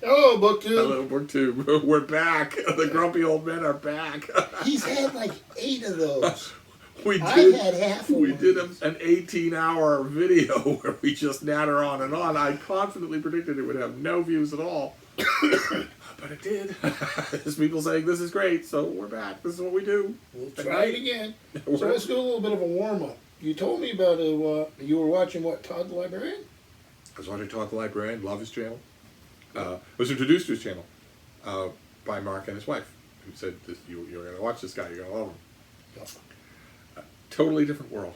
Hello, Booktube. Hello, Booktube. We're back. The grumpy old men are back. He's had like 8 of those. We did. I had half of We did those. an 18-hour video where we just natter on and on. I confidently predicted it would have no views at all. But it did. There's people saying this is great, so we're back. This is what we do. We'll try it again. So let's do a little bit of a warm-up. You told me about you were watching what, Todd the Librarian? I was watching Todd the Librarian, love his channel. I was introduced to his channel by Mark and his wife, who said, you're going to watch this guy, you're going to love him. Yep. Totally different world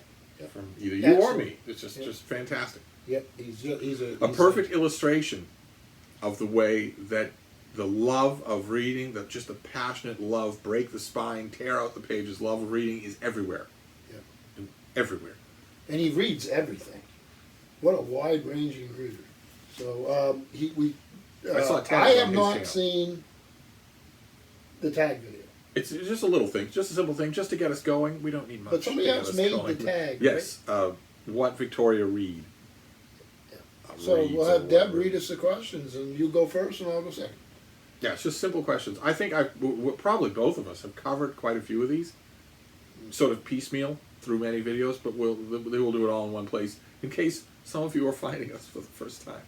from either you or me. It's just fantastic. Yep, he's a perfect illustration of the way that the love of reading, just a passionate love, break the spine, tear out the pages, love of reading is everywhere. Yep. Everywhere. And he reads everything. What a wide-ranging reader. So I have not seen the tag video. It's just a little thing, just a simple thing, just to get us going. We don't need much. But somebody else made the tag. Yes, right? What Victoria Reed. Yeah. So we'll have Deb read us the questions, and you go first, and I'll go second. Yeah, it's just simple questions. I think probably both of us have covered quite a few of these, sort of piecemeal through many videos, but we'll do it all in one place in case some of you are finding us for the first time.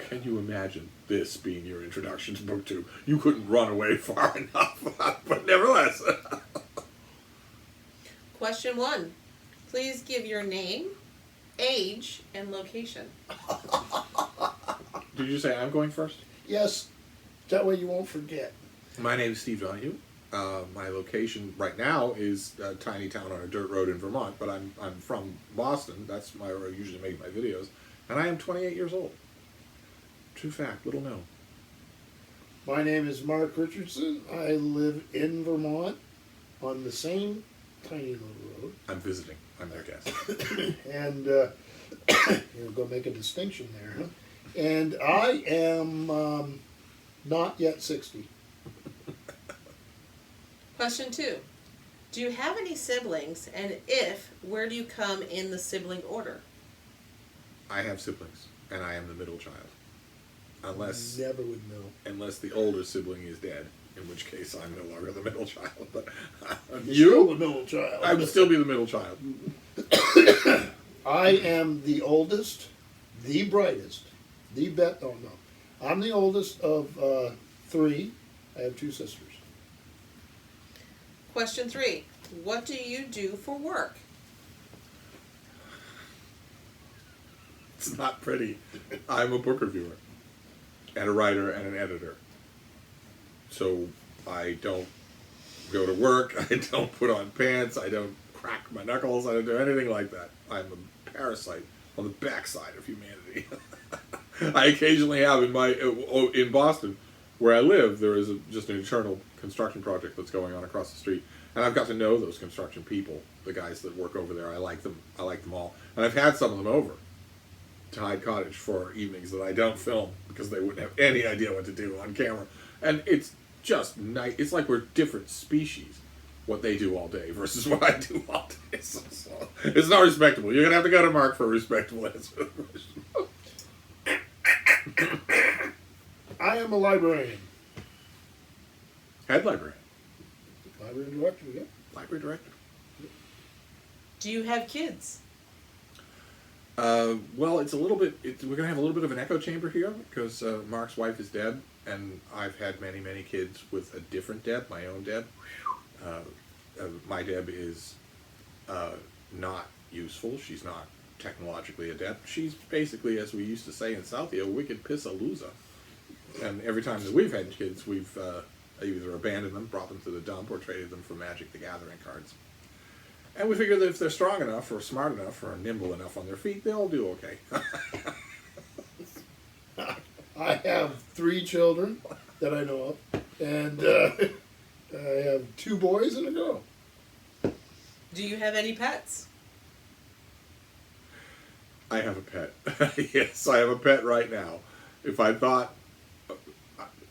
Can you imagine this being your introduction to Booktube? You couldn't run away far enough, but nevertheless. Question 1. Please give your name, age, and location. Did you say I'm going first? Yes. That way you won't forget. My name is Steve Donahue. My location right now is a tiny town on a dirt road in Vermont, but I'm from Boston. That's where I usually make my videos. And I am 28 years old. True fact, little known. My name is Mark Richardson. I live in Vermont on the same tiny little road. I'm visiting. I'm their guest. And you're going to make a distinction there, huh? And I am not yet 60. Question 2. Do you have any siblings, and if, where do you come in the sibling order? I have siblings, and I am the middle child. Unless Never would know. Unless the older sibling is dead, in which case I'm no longer the middle child. But Still the middle child. I would still be the middle child. I am the oldest, the brightest, the best. Oh no, I'm the oldest of 3. I have 2 sisters. Question 3. What do you do for work? It's not pretty. I'm a book reviewer, and a writer, and an editor. So I don't go to work, I don't put on pants, I don't crack my knuckles, I don't do anything like that. I'm a parasite on the backside of humanity. I occasionally have in Boston, where I live, there is just an internal construction project that's going on across the street. And I've got to know those construction people, the guys that work over there. I like them all. And I've had some of them over to Hyde Cottage for evenings that I don't film because they wouldn't have any idea what to do on camera. And it's just nice. It's like we're different species, what they do all day versus what I do all day. So it's not respectable. You're going to have to go to Mark for a respectable answer. I am a librarian. Head librarian. Library director, yeah. Library director. Do you have kids? Well, it's a little bit. We're going to have a little bit of an echo chamber here because Mark's wife is Deb, and I've had many, many kids with a different Deb, my own Deb. My Deb is not useful. She's not technologically adept. She's basically, as we used to say in Southie, a wicked pissa-loser. And every time that we've had kids, we've either abandoned them, brought them to the dump, or traded them for Magic the Gathering cards. And we figure that if they're strong enough, or smart enough, or nimble enough on their feet, they'll do okay. I have 3 children that I know of, and I have 2 boys and a girl. Do you have any pets? I have a pet. Yes, I have a pet right now. If I thought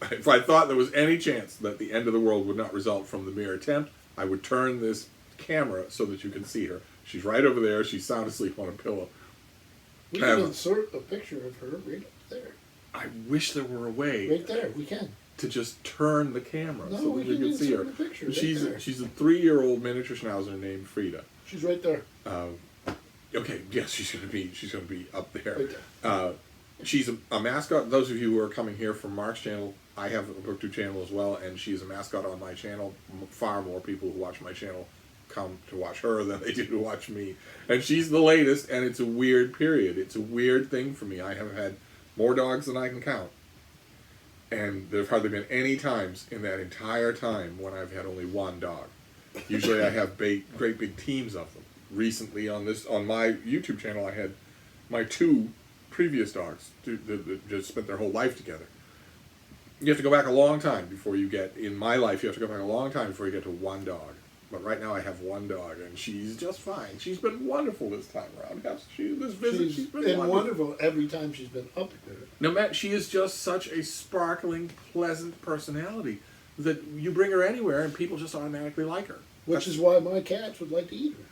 there was any chance that the end of the world would not result from the mere attempt, I would turn this camera so that you can see her. She's right over there. She's sound asleep on a pillow. We can insert a picture of her right up there. I wish there were a way. Right there, we can. To just turn the camera so we that you can see her. The picture, right she's there. She's a 3-year-old miniature Schnauzer named Frida. She's right there. Okay, yes, she's gonna be up there. Right there. She's a mascot. Those of you who are coming here from Mark's channel, I have a Booktube channel as well, and she's a mascot on my channel. Far more people who watch my channel come to watch her than they do to watch me. And she's the latest, and it's a weird period. It's a weird thing for me. I have had more dogs than I can count. And there have hardly been any times in that entire time when I've had only one dog. Usually I have great big teams of them. Recently on my YouTube channel, I had my 2 previous dogs that just spent their whole life together. You have to go back a long time before you get, in my life, you have to go back a long time before you get to one dog. But right now I have one dog, and she's just fine. She's been wonderful this time around. She's been wonderful every time she's been up there. No matter, she is just such a sparkling, pleasant personality that you bring her anywhere and people just automatically like her. Which is why my cats would like to eat her.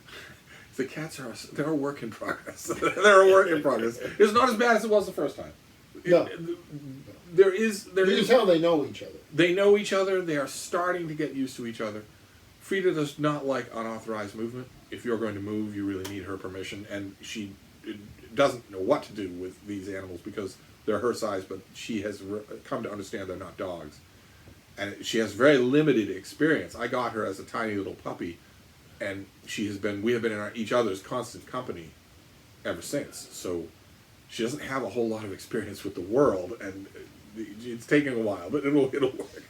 The cats they're a work in progress. They're a work in progress. It's not as bad as it was the first time. No. There is. You can tell they know each other. They know each other. They are starting to get used to each other. Frida does not like unauthorized movement. If you're going to move, you really need her permission, and she doesn't know what to do with these animals because they're her size, but she has come to understand they're not dogs. And she has very limited experience. I got her as a tiny little puppy, and we have been in each other's constant company ever since. So she doesn't have a whole lot of experience with the world, and it's taking a while, but it'll work.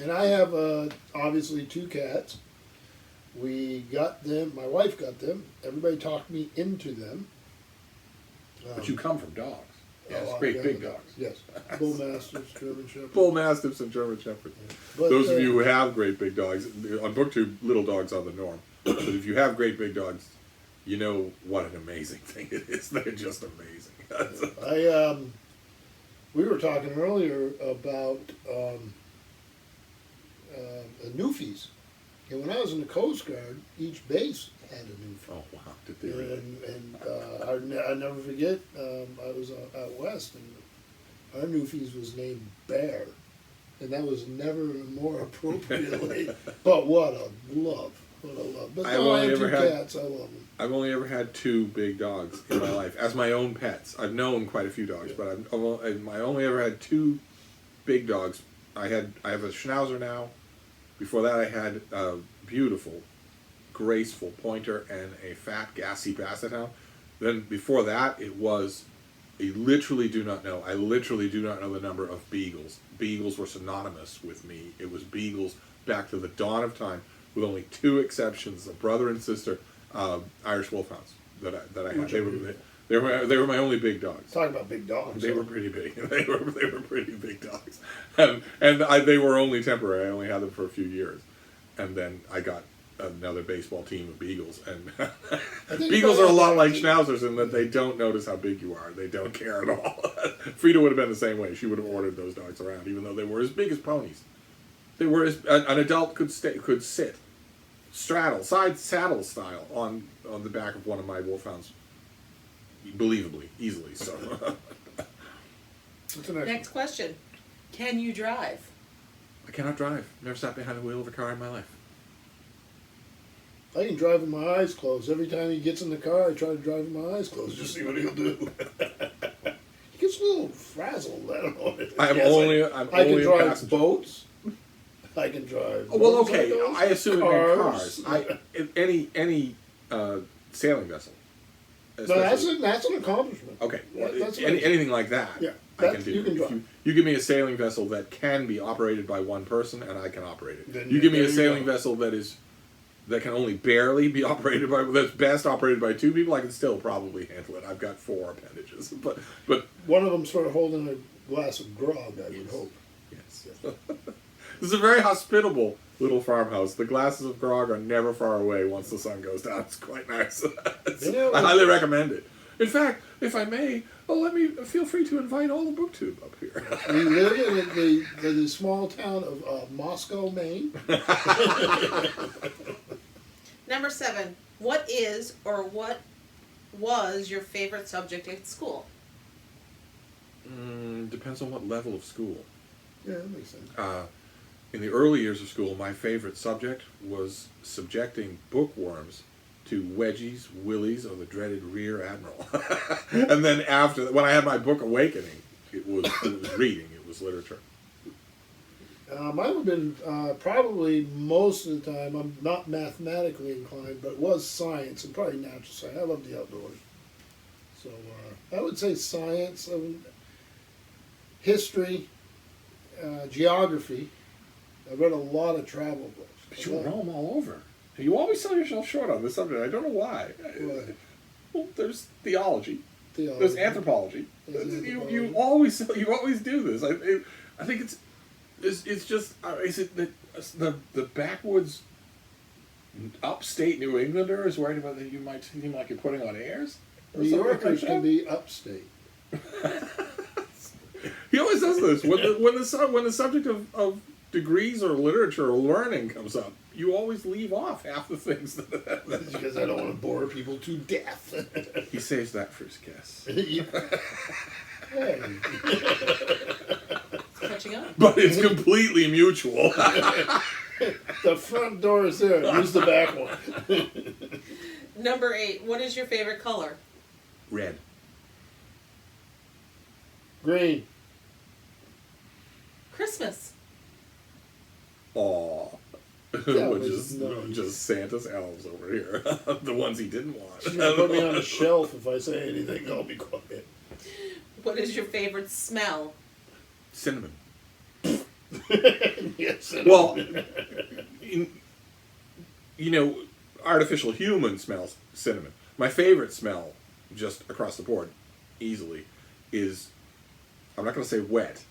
And I have obviously 2 cats. We got them. My wife got them. Everybody talked me into them. But you come from dogs. Yes, great big dogs. Yes, Bull Mastiffs, German Shepherds. Bull Mastiffs and German Shepherds. Yeah. But, those of you who have great big dogs, on Booktube, little dogs are the norm. But if you have great big dogs, you know what an amazing thing it is. They're just amazing. We were talking earlier about Newfies. And when I was in the Coast Guard, each base had a Newfie. Oh, wow. Did they really? And I'll never forget, I was out west, and our Newfies was named Bear. And that was never more appropriately. But what a love. What a love. But I have 2 cats. I love them. I've only ever had 2 big dogs in my life as my own pets. I've known quite a few dogs, but I only ever had 2 big dogs. I have a Schnauzer now. Before that, I had a beautiful, graceful pointer and a fat, gassy basset hound. Then before that, it was, I literally do not know the number of beagles. Beagles were synonymous with me. It was beagles back to the dawn of time, with only 2 exceptions: a brother and sister, Irish wolfhounds that I had. They were my only big dogs. Talk about big dogs. They were pretty big. They were pretty big dogs, and they were only temporary. I only had them for a few years, and then I got another baseball team of beagles. And beagles are a lot like schnauzers in that they don't notice how big you are. They don't care at all. Frida would have been the same way. She would have ordered those dogs around, even though they were as big as ponies. They were an adult could sit, straddle, side saddle style on the back of one of my wolfhounds. Believably, easily. So. Next question. Can you drive? I cannot drive. Never sat behind the wheel of a car in my life. I can drive with my eyes closed. Every time he gets in the car, I try to drive with my eyes closed. Just see what he'll do. He gets a little frazzled. I don't know what it is. I can drive boats. I can drive. Oh, well, okay. I assume cars. Any sailing vessel. No, that's an accomplishment. Okay, anything like that, yeah, I can do. You give me a sailing vessel that can be operated by one person, and I can operate it. You give me a sailing vessel that can only barely be operated by, that's best operated by 2 people, I can still probably handle it. I've got 4 appendages, but one of them sort of holding a glass of grog, I would hope. Yes. This is a very hospitable little farmhouse. The glasses of grog are never far away once the sun goes down. It's quite nice. I highly recommend it. In fact, if I may, feel free to invite all the Booktube up here. We live in the small town of Moscow, Maine. Number 7. What is or what was your favorite subject at school? Depends on what level of school. Yeah, that makes sense. In the early years of school, my favorite subject was subjecting bookworms to wedgies, willies, or the dreaded rear admiral. And then after, when I had my book awakening, it was reading, it was literature. Mine would have been probably most of the time, I'm not mathematically inclined, but it was science and probably natural science. I love the outdoors. So I would say science, history, geography. I read a lot of travel books. But you roam all over. You always sell yourself short on this subject. I don't know why. What? Well, there's theology. There's anthropology. You always do this. I think it's just is it the backwoods upstate New Englander is worried about that you might seem like you're putting on airs. New Yorkers can be upstate. He always does this when the subject of degrees or literature or learning comes up. You always leave off half the things That's because I don't want to bore people to death. He saves that for his guests. Hey. Catching on. But it's completely mutual. The front door is there. Use the back one. Number 8. What is your favorite color? Red. Green. Christmas. Aw. That Which was is nice. just Santa's elves over here. The ones he didn't watch. She's gonna put me on a shelf if I say anything. I'll be quiet. What is your favorite smell? Cinnamon. Yes. Well, artificial human smells cinnamon. My favorite smell, just across the board, easily, is, I'm not going to say wet,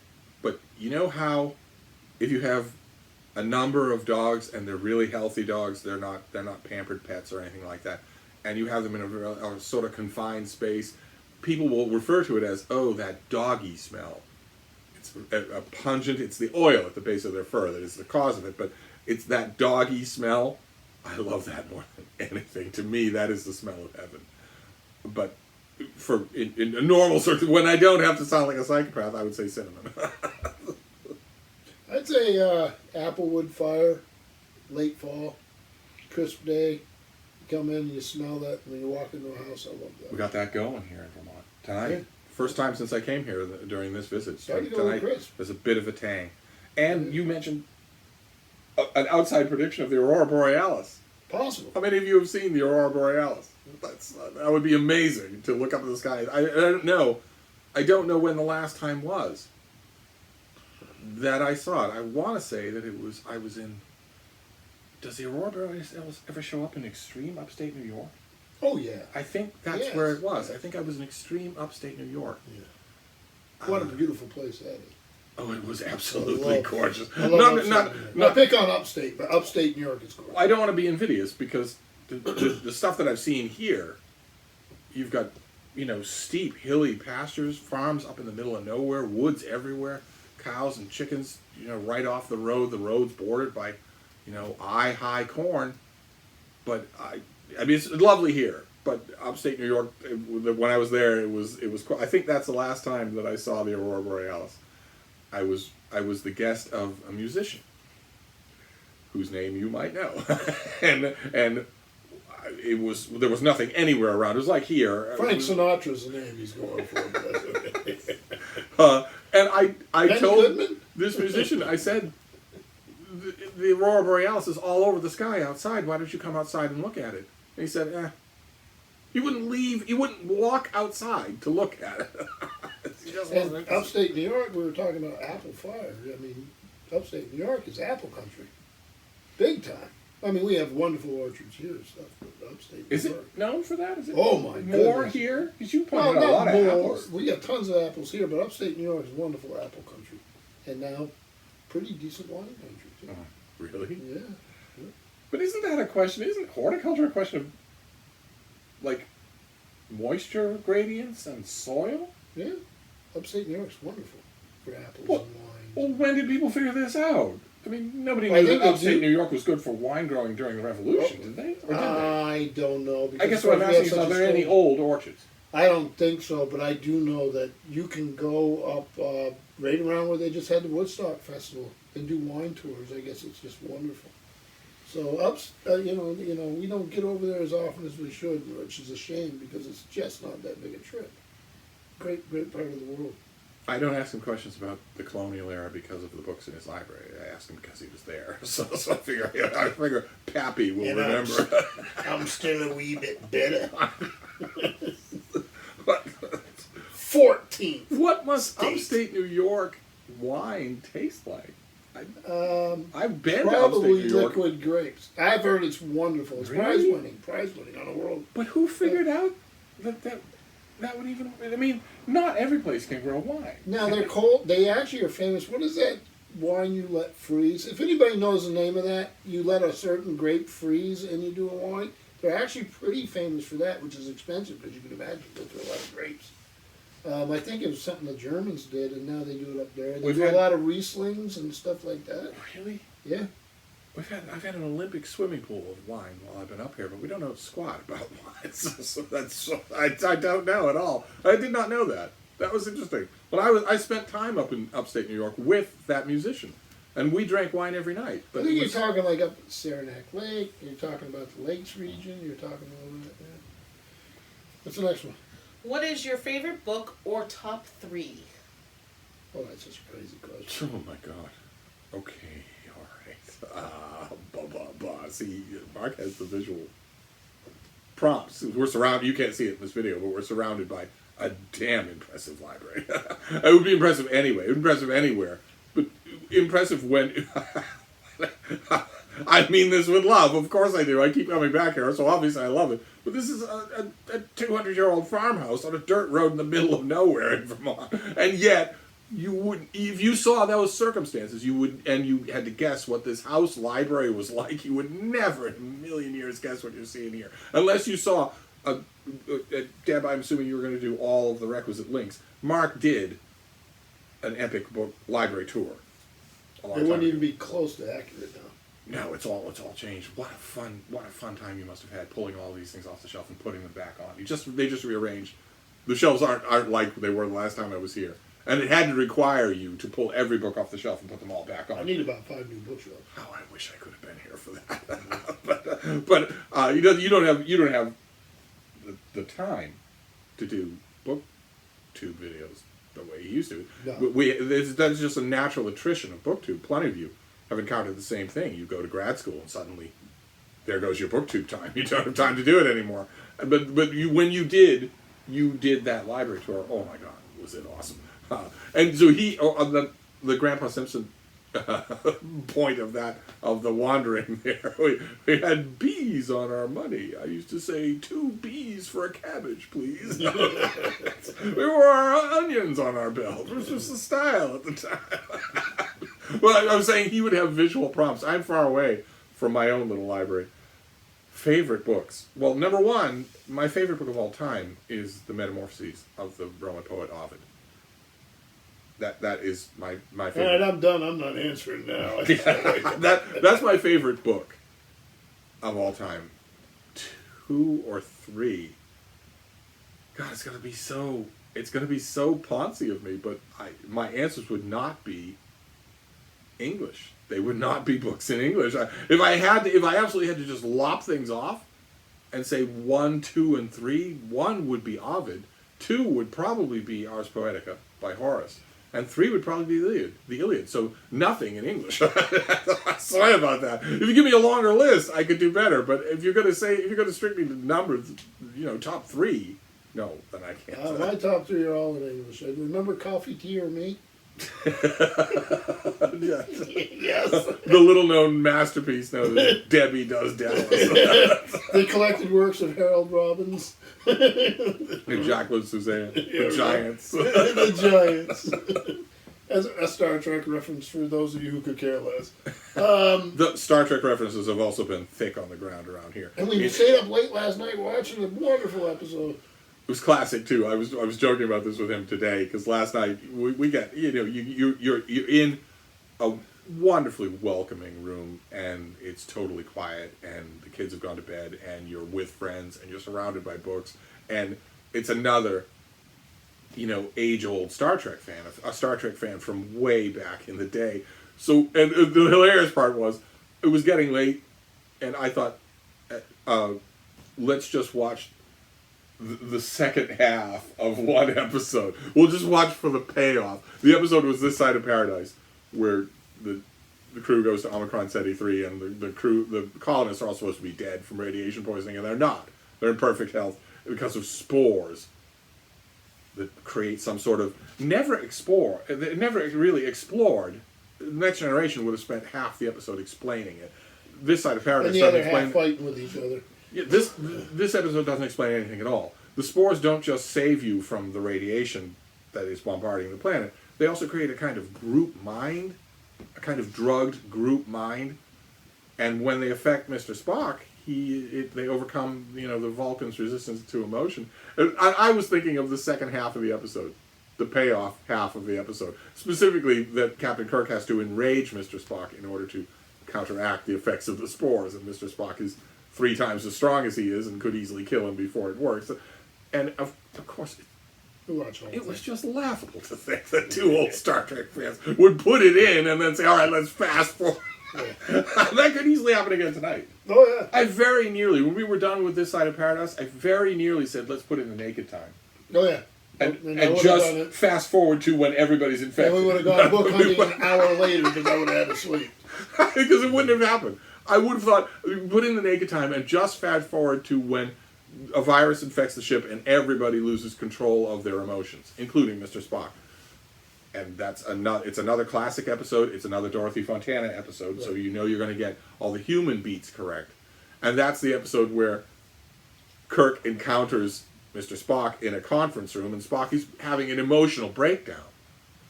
but you know how if you have a number of dogs and they're really healthy dogs, they're not pampered pets or anything like that, and you have them in a sort of confined space, people will refer to it as, oh, that doggy smell. It's a pungent, it's the oil at the base of their fur that is the cause of it, but it's that doggy smell. I love that more than anything. To me, that is the smell of heaven. But in a normal sort of, when I don't have to sound like a psychopath, I would say cinnamon. I'd say applewood fire, late fall, crisp day. You come in and you smell that when you walk into a house. I love that. We got that going here in Vermont tonight. Yeah. First time since I came here during this visit. Starting to go Tonight crisp. there's a bit of a tang. And you mentioned an outside prediction of the Aurora Borealis. Possible. How many of you have seen the Aurora Borealis? That would be amazing to look up at the sky. I don't know. I don't know when the last time was that I saw it. I want to say that I was in. Does the Aurora Borealis ever show up in extreme upstate New York? Oh yeah. I think that's Yes. where it was. I think I was in extreme upstate New York. Yeah. What a beautiful place that is. Oh, it was absolutely gorgeous. I love upstate New York. I pick on upstate, but upstate New York is gorgeous. I don't want to be invidious because the stuff that I've seen here, you've got, steep, hilly pastures, farms up in the middle of nowhere, woods everywhere, cows and chickens, right off the road. The road's bordered by, high corn. But I mean, it's lovely here. But upstate New York, when I was there, it was. I think that's the last time that I saw the Aurora Borealis. I was the guest of a musician whose name you might know, and there was nothing anywhere around. It was like here. Frank Sinatra's the name he's going for. And I Benny told Goodman? this musician, I said, the Aurora Borealis is all over the sky outside. Why don't you come outside and look at it? And he said, He wouldn't leave. He wouldn't walk outside to look at it. He just wasn't And interested. upstate New York, we were talking about apple fire. I mean, upstate New York is apple country. Big time. I mean, we have wonderful orchards here and stuff, but upstate Is New it York. known for that? Is it Oh, my more goodness. here? Because you Well, pointed out a lot not of more. apples. We got tons of apples here, but upstate New York is wonderful apple country. And now, pretty decent wine country, too. Really? Yeah. But isn't that a question? Isn't horticulture a question of, like, moisture gradients and soil? Yeah. Upstate New York's wonderful for apples Well, and wines. Well, when did people figure this out? I mean, nobody Well, I knew think that they upstate do. New York was good for wine growing during the Revolution, did they? Or did they? I don't know. I guess because what I'm we have asking is, such are a there any strong- old orchards? I don't think so, but I do know that you can go up right around where they just had the Woodstock Festival and do wine tours. I guess it's just wonderful. So you know, we don't get over there as often as we should, which is a shame because it's just not that big a trip. Great part of the world. I don't ask him questions about the colonial era because of the books in his library. I ask him because he was there. So I figure Pappy will remember. I'm still a wee bit better. What? 14th. What must upstate New York wine taste like? I've been to upstate Probably New York. liquid grapes. I've heard it's wonderful. It's Really? prize winning on the world. But who figured out that would even? I mean, not every place can grow wine. Now they're cold. They actually are famous. What is that wine you let freeze? If anybody knows the name of that, you let a certain grape freeze and you do a wine. They're actually pretty famous for that, which is expensive because you can imagine go through a lot of grapes. I think it was something the Germans did, and now they do it up there. They do a lot of Rieslings and stuff like that. Really? Yeah. I've had an Olympic swimming pool of wine while I've been up here, but we don't know squat about wine. I don't know at all. I did not know that. That was interesting. But I spent time up in upstate New York with that musician, and we drank wine every night. I think you're talking like up at Saranac Lake. You're talking about the Lakes region. You're talking a little bit. Yeah. What's the next one? What is your favorite book or top 3? Oh, that's just a crazy question. Oh my God. Okay. See, Mark has the visual prompts. We're surrounded. You can't see it in this video, but we're surrounded by a damn impressive library. It would be impressive anyway. It would be impressive anywhere, but impressive when. I mean this with love. Of course I do. I keep coming back here, so obviously I love it. But this is a 200-year-old farmhouse on a dirt road in the middle of nowhere in Vermont, and yet. You would, if you saw those circumstances, you would, and you had to guess what this house library was like. You would never in a million years guess what you're seeing here, unless you saw. Deb, I'm assuming you were going to do all of the requisite links. Mark did an epic book library tour. It wouldn't even be close to accurate now. No, it's all changed. What a fun time you must have had pulling all these things off the shelf and putting them back on. They just rearranged. The shelves aren't like they were the last time I was here. And it had to require you to pull every book off the shelf and put them all back on. I need about 5 new bookshelves. Oh, I wish I could have been here for that. but you don't have the time to do Booktube videos the way you used to. No. That's just a natural attrition of Booktube. Plenty of you have encountered the same thing. You go to grad school and suddenly there goes your Booktube time. You don't have time to do it anymore. But when you did that library tour. Oh my God, was it awesome! And so on the Grandpa Simpson point of the wandering there, we had bees on our money. I used to say 2 bees for a cabbage, please. We wore our onions on our belt. It was just the style at the time. Well, I was saying he would have visual prompts. I'm far away from my own little library. Favorite books. Well, number 1, my favorite book of all time is The Metamorphoses of the Roman poet Ovid. That is my favorite. All right, I'm done. I'm not answering now. That's my favorite book of all time. 2 or 3. God, it's gonna be so Ponzi of me, but my answers would not be English. They would not be books in English. If I absolutely had to just lop things off and say 1, 2, and 3, 1 would be Ovid, 2 would probably be Ars Poetica by Horace, and 3 would probably be the Iliad. So nothing in English. Sorry about that. If you give me a longer list, I could do better. But if you're going to strictly numbers, top 3, no, then I can't. My top 3 are all in English. I remember Coffee, Tea, or Me. Yes. Yes. The little-known masterpiece known as Debbie Does Dallas. The collected works of Harold Robbins. And Jacqueline Suzanne. The Giants. The Giants. As a Star Trek reference for those of you who could care less. The Star Trek references have also been thick on the ground around here. And we stayed up late last night watching a wonderful episode. It was classic too. I was joking about this with him today because last night we got you're in a wonderfully welcoming room and it's totally quiet and the kids have gone to bed and you're with friends and you're surrounded by books and it's another, age-old Star Trek fan, a Star Trek fan from way back in the day. So, and the hilarious part was, it was getting late, and I thought, let's just watch the second half of one episode. We'll just watch for the payoff. The episode was This Side of Paradise, where the crew goes to Omicron Ceti 3, and the colonists are all supposed to be dead from radiation poisoning, and they're not. They're in perfect health because of spores that create some sort of never really explored. The Next Generation would have spent half the episode explaining it. This Side of Paradise And the doesn't other explain half fighting with each other. Yeah, this episode doesn't explain anything at all. The spores don't just save you from the radiation that is bombarding the planet. They also create a kind of group mind, a kind of drugged group mind. And when they affect Mr. Spock, they overcome the Vulcan's resistance to emotion. And I was thinking of the second half of the episode, the payoff half of the episode, specifically that Captain Kirk has to enrage Mr. Spock in order to counteract the effects of the spores, and Mr. Spock is 3 times as strong as he is and could easily kill him before it works. And of course, it was just laughable to think that 2 old Star Trek fans would put it in and then say, all right, let's fast forward. Yeah. That could easily happen again tonight. Oh, yeah. I very nearly, when we were done with This Side of Paradise, I very nearly said, let's put it in the naked time. Oh, yeah. And just fast forward to when everybody's infected. And we would have gone book hunting an hour later because I would have had to sleep. Because it wouldn't have happened. I would have thought, put in the naked time and just fast forward to when a virus infects the ship and everybody loses control of their emotions, including Mr. Spock. And it's another classic episode. It's another Dorothy Fontana episode, right. So you're going to get all the human beats correct. And that's the episode where Kirk encounters Mr. Spock in a conference room, and Spock is having an emotional breakdown.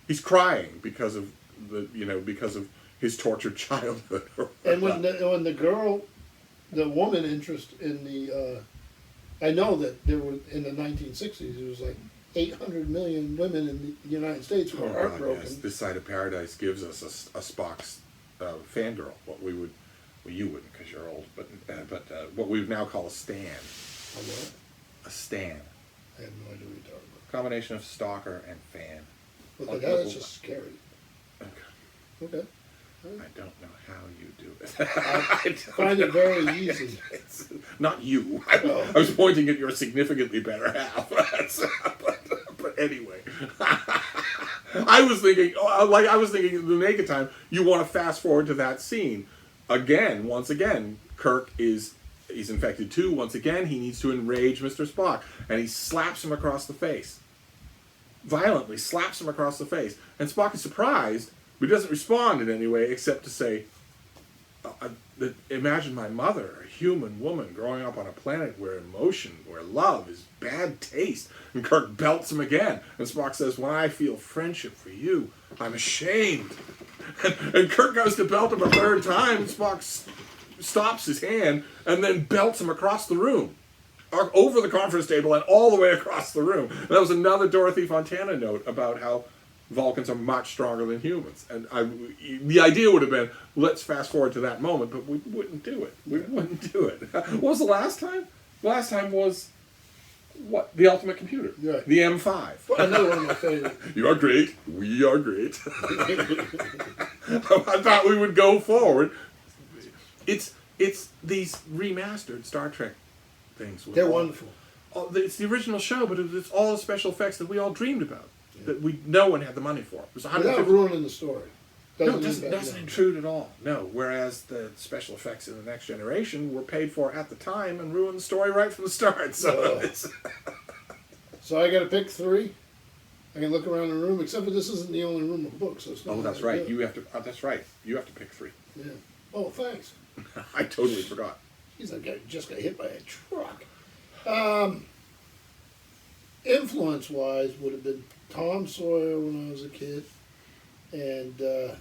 He's crying because of his tortured childhood. And when the woman interest in the, I know that there were in the 1960s there was like 800 million women in the United States who were heartbroken. Yes. This Side of Paradise gives us a Spock's fangirl. You wouldn't because you're old, but what we would now call a stan. A what? A stan. I have no idea what you're talking about. Combination of stalker and fan. Well, that's just scary. Okay. I don't know how you do it. I find it very easy. Not you. I was pointing at your significantly better half. But anyway, I was thinking in the naked time. You want to fast forward to that scene again. Once again, Kirk he's infected too. Once again, he needs to enrage Mr. Spock, and he slaps him across the face. Violently slaps him across the face, and Spock is surprised. But he doesn't respond in any way except to say, imagine my mother, a human woman growing up on a planet where emotion, where love is bad taste. And Kirk belts him again. And Spock says, when I feel friendship for you, I'm ashamed. And Kirk goes to belt him a third time, and Spock stops his hand and then belts him across the room. Over the conference table and all the way across the room. And that was another Dorothy Fontana note about how Vulcans are much stronger than humans. And the idea would have been, let's fast forward to that moment, but we wouldn't do it. We wouldn't do it. What was the last time? The last time was, what? The Ultimate Computer. Yeah. The M5. Well, another one of my favorites. You are great. We are great. I thought we would go forward. It's these remastered Star Trek things. They're wonderful. It's the original show, but it's all the special effects that we all dreamed about. That no one had the money for. It was without ruining the story. Doesn't intrude at all. No. Whereas the special effects in the Next Generation were paid for at the time and ruined the story right from the start. So, so I got to pick 3. I can look around the room, except for this isn't the only room of books. So it's not that's right. You have to. That's right. You have to pick 3. Yeah. Oh, thanks. I totally forgot. He's like, I just got hit by a truck. Influence-wise, would have been Tom Sawyer when I was a kid, and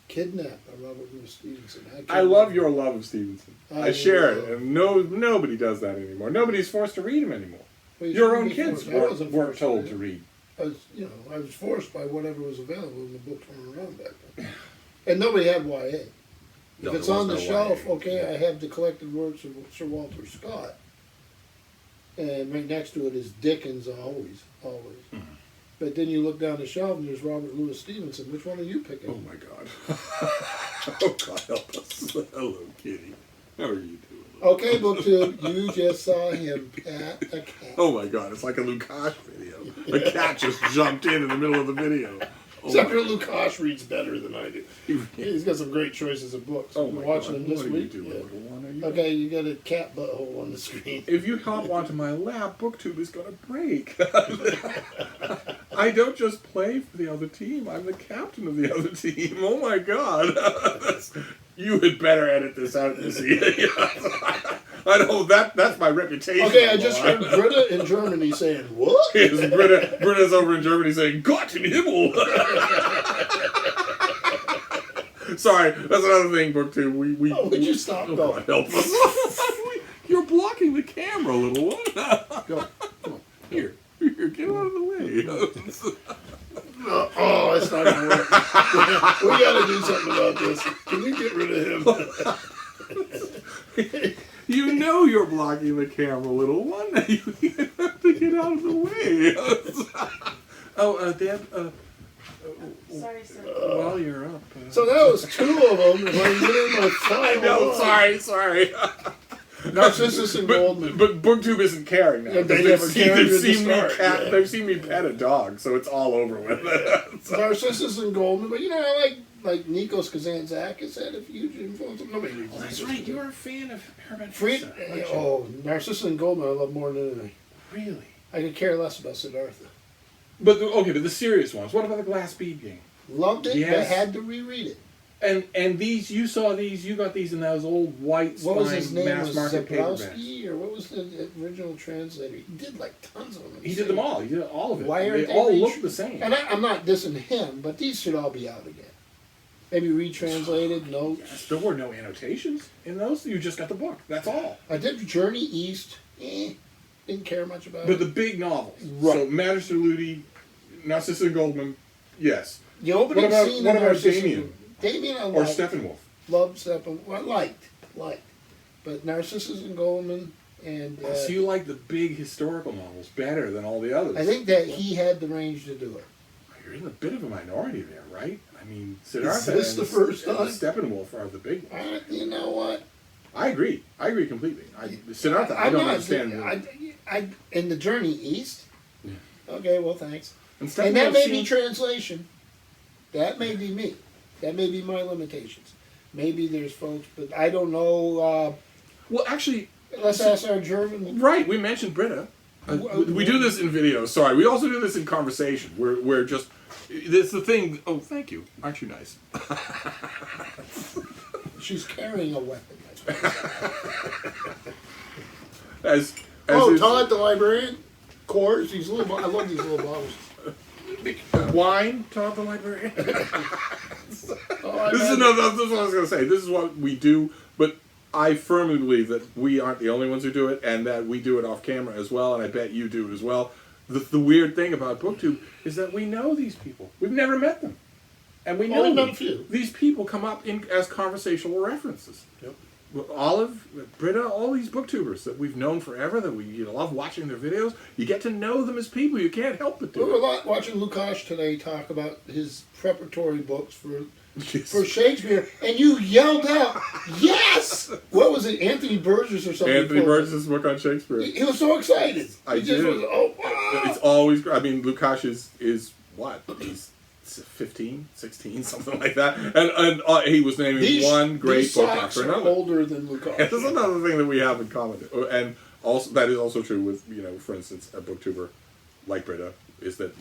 Kidnapped by Robert Louis Stevenson. I love your love of Stevenson. I share it, and nobody does that anymore. Nobody's forced to read him anymore. Well, your own kids weren't told to read. I was forced by whatever was available in the book turning around back then. And nobody had YA. If it's on the shelf, okay, I have the collected works of Sir Walter Scott. and right next to it is Dickens, always. But then you look down the shelf and there's Robert Louis Stevenson. Which one are you picking? Oh my God. Oh God, help us. Hello, Kitty. How are you doing? Okay, Booktube, you just saw him pat a cat. Oh my God, it's like a Lukash video. The cat just jumped in the middle of the video. Oh Except my for Lukash reads better than I do. He's got some great choices of books. Oh We're my watching God, them this what are you week. doing, Yeah. little one? Are you Okay, you got a cat butthole on the screen. If you hop onto my lap, Booktube is going to break. I don't just play for the other team. I'm the captain of the other team. Oh my God. You had better edit this out this year. I know that's my reputation. Okay, I just heard Britta in Germany saying, what? Yes, Britta's over in Germany saying, Gott im Himmel. Sorry, that's another thing, Booktube. We Would you stop? Oh, Go. God, help us. You're blocking the camera, little one. Go. Come on. Here, get out of the way. Oh, it's not going to work. We got to do something about this. Can you get rid of him? You know you're blocking the camera, little one. You have to get out of the way. Dad, Sorry, sir. while you're up. So that was two of them. When you get in my final No, one. sorry. Narcissus and Goldman. But Booktube isn't caring now. Yeah, they They've never seen, cared they've at the seen me start, yeah. they've seen me pet a dog, so it's all over with. Narcissus and Goldman. But you know, I like Nikos Kazantzakis had a huge influence. Nobody reads That's Nikos right. Kazantzakis. You're a fan of Herman Fried, Hesse, aren't you? oh, Narcissus and Goldman I love more than anything. Really? I could care less about Siddhartha. But the serious ones. What about the Glass Bead game? Loved it, Yes. but had to reread it. And these, you saw these, you got these in those old white What was his spine name? mass Was market paperbacks. Zabrowski, or what was the original translator? He did like tons of them. He did them all. He did all of it. Why They aren't they all retr- look the same. And I'm not dissing him, but these should all be out again. Maybe retranslated, notes. Yes, there were no annotations in those. You just got the book. That's all. I did Journey East. Didn't care much about But it. the big novels. Right. So Magister Ludi, Narcissus and Goldman, yes. The opening What about- scene what of about Narcissus Damien? Damien I Or liked. Steppenwolf. Loved Steppenwolf. Well, I liked. But Narcissus and Goldman and... So you like the big historical novels better than all the others. I think that he had the range to do it. You're in a bit of a minority there, right? I mean, Siddhartha this the first and time? Steppenwolf are the big ones. You know what? I agree completely. Siddhartha, I I'm don't not- understand. I in the Journey East. Yeah. Okay, well, thanks. And And that Steppenwolf may be seems- translation. That may be me. That may be my limitations. Maybe there's folks, but I don't know. Well, actually, Let's ask our German. right, we mentioned Britta. We do this in video. Sorry, we also do this in conversation. We're just. It's the thing. Oh, thank you. Aren't you nice? She's carrying a weapon. As Oh, is- Todd, the librarian. Coors. These little. I love these little bottles. Wine, Todd the librarian. Oh, This is what I was going to say. This is what we do, but I firmly believe that we aren't the only ones who do it, and that we do it off camera as well, and I bet you do it as well. The weird thing about Booktube is that we know these people. We've never met them. And we know Only met them. a few. These people come up as conversational references. Yep. Olive, Britta, all these booktubers that we've known forever, that we love watching their videos, you get to know them as people. You can't help but We do were it. watching Lukash today talk about his preparatory books for Yes. Shakespeare, and you yelled out, "Yes!" What was it, Anthony Burgess or something? Anthony Burgess' book on Shakespeare. He was so excited. I He just did. was, oh wow! It's always, I mean, Lukash is what? He's 15, 16, something like that. And he was naming one great these book socks after are another. older than Lukash. That's another thing that we have in common. And also, that is also true with, for instance, a booktuber like Britta, is that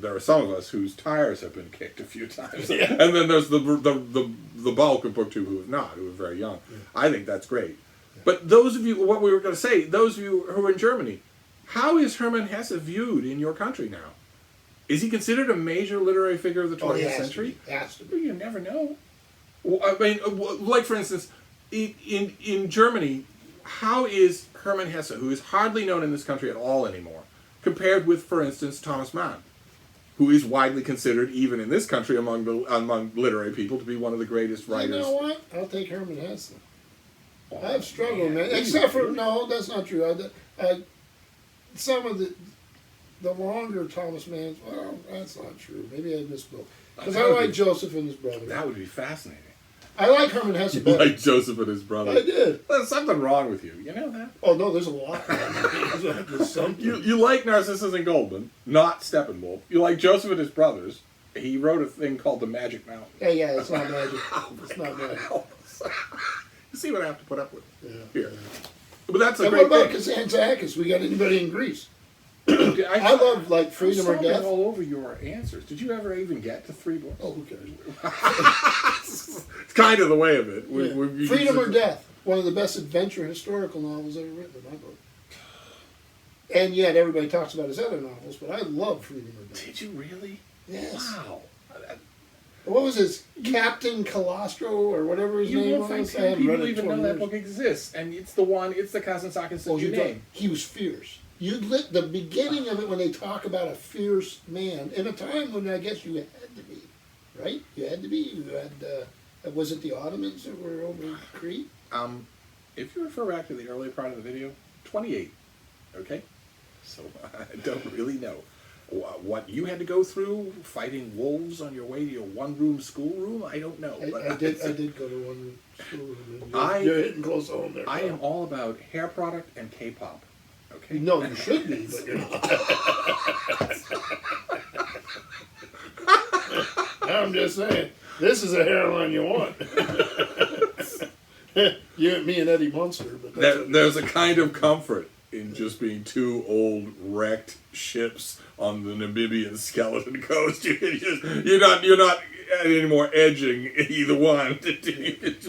there are some of us whose tires have been kicked a few times. Yeah. And then there's the bulk of booktube who have not, who are very young. Yeah. I think that's great. Yeah. But those of you, what we were going to say, those of you who are in Germany, how is Hermann Hesse viewed in your country now? Is he considered a major literary figure of the 20th century? Has to be. Well, you never know. Well, I mean, like for instance, in Germany, how is Hermann Hesse, who is hardly known in this country at all anymore, compared with, for instance, Thomas Mann, who is widely considered, even in this country, among literary people, to be one of the greatest writers? You know what? I'll take Hermann Hesse. Oh, I've struggled, man. Yeah, Except for, no, that's not true. some of the longer Thomas Mann's. Well, that's not true. Maybe I misspoke. Because I like Joseph and his brother. That would be fascinating. I like Herman Hesse You better. like Joseph and his brother. I did. There's something wrong with you. You know that? Oh no, there's a lot. There's something. You like Narcissus and Goldman, not Steppenwolf. You like Joseph and his brothers. He wrote a thing called The Magic Mountain. Yeah, it's not magic. It's not magic. You see what I have to put up with here. Yeah. But that's a And great what about thing. Kazantzakis? We got anybody in Greece? I love like Freedom or I'm Death. all over your answers. Did you ever even get to 3 books? Oh, who cares? It's kind of the way of it. Yeah. Freedom or Death, one of the best adventure historical novels ever written in my book. And yet everybody talks about his other novels, but I love Freedom or Death. Did you really? Yes. Wow. What was his Captain Calastro or whatever his You name won't find was? I haven't people read it in even 20 know that years. book exists, and it's the Kazantzakis that you name. He was fierce. You lit the beginning of it when they talk about a fierce man in a time when I guess you had to be, right? You had to be. You had. Was it the Ottomans that were over Crete? If you refer back to the early part of the video, 28. Okay, so I don't really know what you had to go through fighting wolves on your way to your one-room schoolroom. I don't know. I did go to one school. You're hitting close home there. I am all about hair product and K-pop. Okay. No, you should be, but you're not. I'm just saying, this is a hairline you want. You, me, and Eddie Munster. But There's a kind of comfort in just being 2 old wrecked ships on the Namibian skeleton coast. You're not anymore edging either one.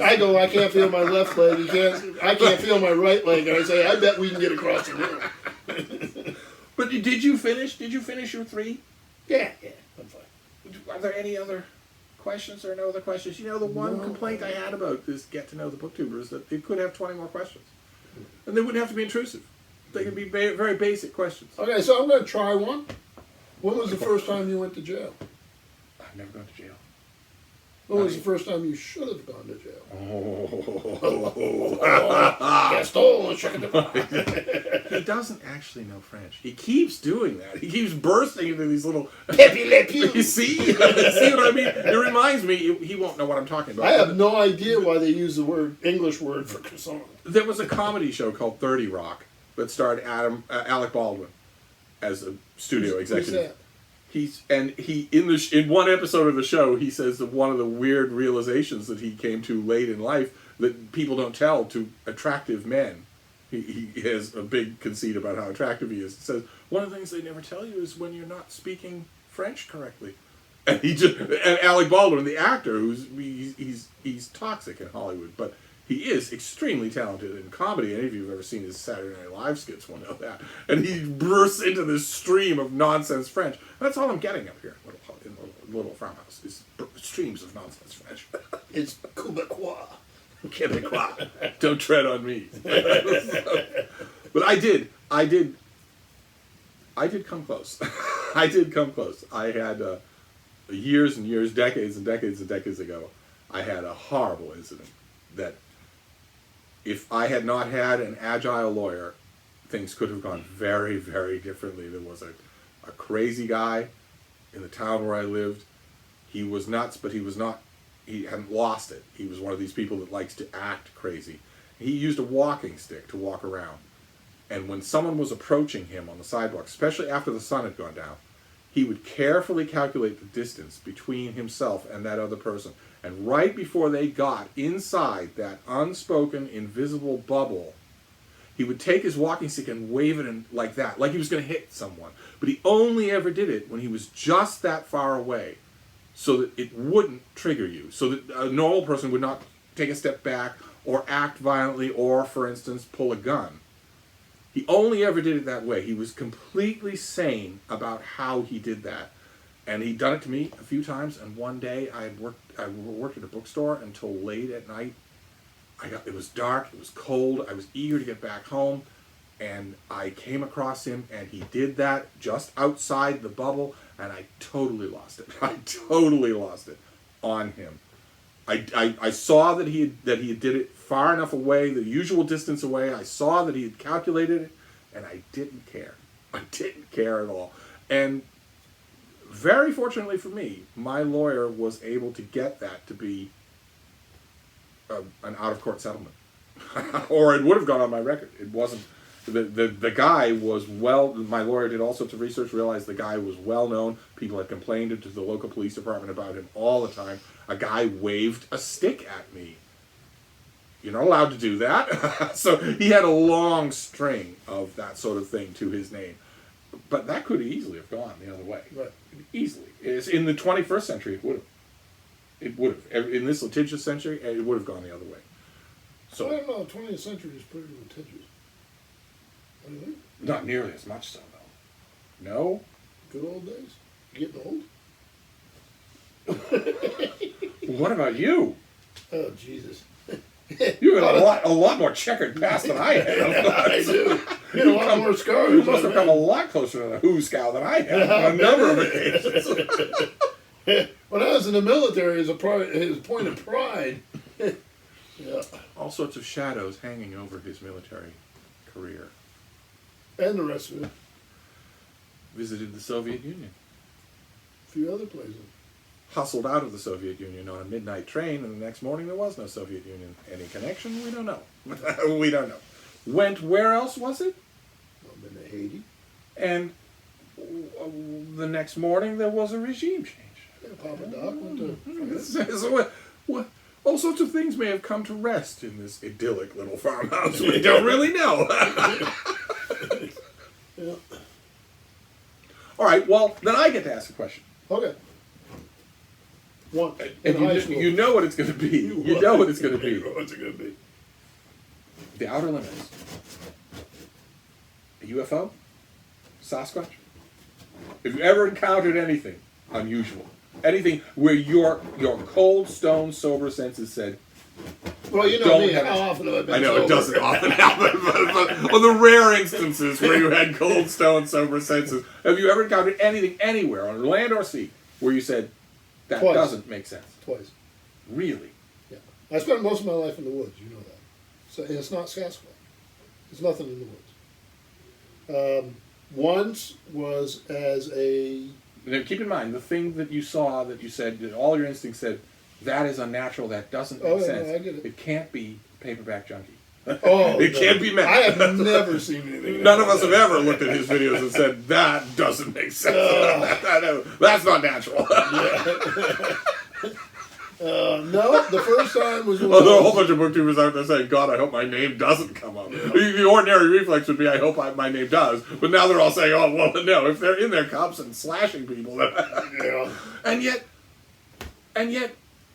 I go, I can't feel my left leg. I can't feel my right leg. And I say, I bet we can get across the room. But did you finish? Did you finish your 3? Yeah, I'm fine. Are there any other questions or no other questions? You know, the one complaint I had about this Get to Know the Booktuber is that it could have 20 more questions. And they wouldn't have to be intrusive. They could be very basic questions. Okay, so I'm going to try one. When was the first time you went to jail? I've never gone to jail. When was the first time you should have gone to jail? He doesn't actually know French. He keeps doing that. He keeps bursting into these little... You see what I mean? It reminds me, he won't know what I'm talking about. I have no idea why they use the English word for croissant. There was a comedy show called 30 Rock that starred Alec Baldwin as a studio executive. Who's that? In one episode of the show, he says that one of the weird realizations that he came to late in life that people don't tell to attractive men. He has a big conceit about how attractive he is. He says one of the things they never tell you is when you're not speaking French correctly. And Alec Baldwin, the actor, he's toxic in Hollywood, but he is extremely talented in comedy. Any of you who've ever seen his Saturday Night Live skits will know that. And he bursts into this stream of nonsense French. That's all I'm getting up here in the little farmhouse, is streams of nonsense French. It's Quebecois. Quebecois. Don't tread on me. But I did come close. I did come close. I had years and years, decades and decades and decades ago, I had a horrible incident that if I had not had an agile lawyer, things could have gone very, very differently. There was a crazy guy in the town where I lived. He was nuts, but he hadn't lost it. He was one of these people that likes to act crazy. He used a walking stick to walk around. And when someone was approaching him on the sidewalk, especially after the sun had gone down, he would carefully calculate the distance between himself and that other person. And right before they got inside that unspoken, invisible bubble, he would take his walking stick and wave it in like that, like he was going to hit someone. But he only ever did it when he was just that far away, so that it wouldn't trigger you, so that a normal person would not take a step back or act violently or, for instance, pull a gun. He only ever did it that way. He was completely sane about how he did that. And he'd done it to me a few times, and one day I worked at a bookstore until late at night. It was dark, it was cold, I was eager to get back home, and I came across him, and he did that just outside the bubble, and I totally lost it. I totally lost it on him. I saw that he did it far enough away, the usual distance away. I saw that he had calculated it, and I didn't care. I didn't care at all. And very fortunately for me, my lawyer was able to get that to be an out-of-court settlement. Or it would have gone on my record. It wasn't. The guy was my lawyer did all sorts of research, realized the guy was well known. People had complained to the local police department about him all the time. A guy waved a stick at me. You're not allowed to do that. So he had a long string of that sort of thing to his name. But that could easily have gone the other way. Right. Easily. It's in the 21st century, it would have. It would have. In this litigious century, it would have gone the other way. So I don't know, 20th century is pretty litigious. What do you think? Not nearly as much so, though. No? Good old days? Getting old? What about you? Oh, Jesus. You had a lot more checkered past than I had. I do. You had a lot more scars. You must have come a lot closer to the Who-Scow than I have on a number of occasions. When I was in the military, as a point of pride. Yeah. All sorts of shadows hanging over his military career. And the rest of it. Visited the Soviet Union. A few other places. Hustled out of the Soviet Union on a midnight train, and the next morning there was no Soviet Union. Any connection? We don't know. We don't know. Went where else was it? I've been to Haiti. And the next morning there was a regime change. Yeah, Papa Doc went to... So what, all sorts of things may have come to rest in this idyllic little farmhouse. We don't really know. Yeah. All right, well, then I get to ask a question. Okay. One. And you know what it's going to be. You know what it's going to be. What's it going to be? The outer limits. A UFO? Sasquatch? Have you ever encountered anything unusual? Anything where your cold, stone, sober senses said, well, you know don't me, have how often have I been I know sober? it doesn't often happen, but on the rare instances where you had cold, stone, sober senses, have you ever encountered anything anywhere, on land or sea, where you said, that Twice. doesn't make sense? Twice. Really? Yeah. I spent most of my life in the woods, you know that. So, and it's not Sasquatch. There's nothing in the woods. Once was as a... Now, keep in mind, the thing that you saw, that you said, that all your instincts said, that is unnatural, that doesn't make sense. No, I get it. It can't be Paperback Junkie. Oh, It can't be meant. I have never seen anything. None of us have ever looked at his videos and said, that doesn't make sense. That's not natural. No, the first time was when Well, there are a whole bunch of booktubers out there saying, God, I hope my name doesn't come up. The ordinary reflex would be, I hope my name does. But now they're all saying, oh, well, no, if they're in their cups and slashing people. Yeah. And yet,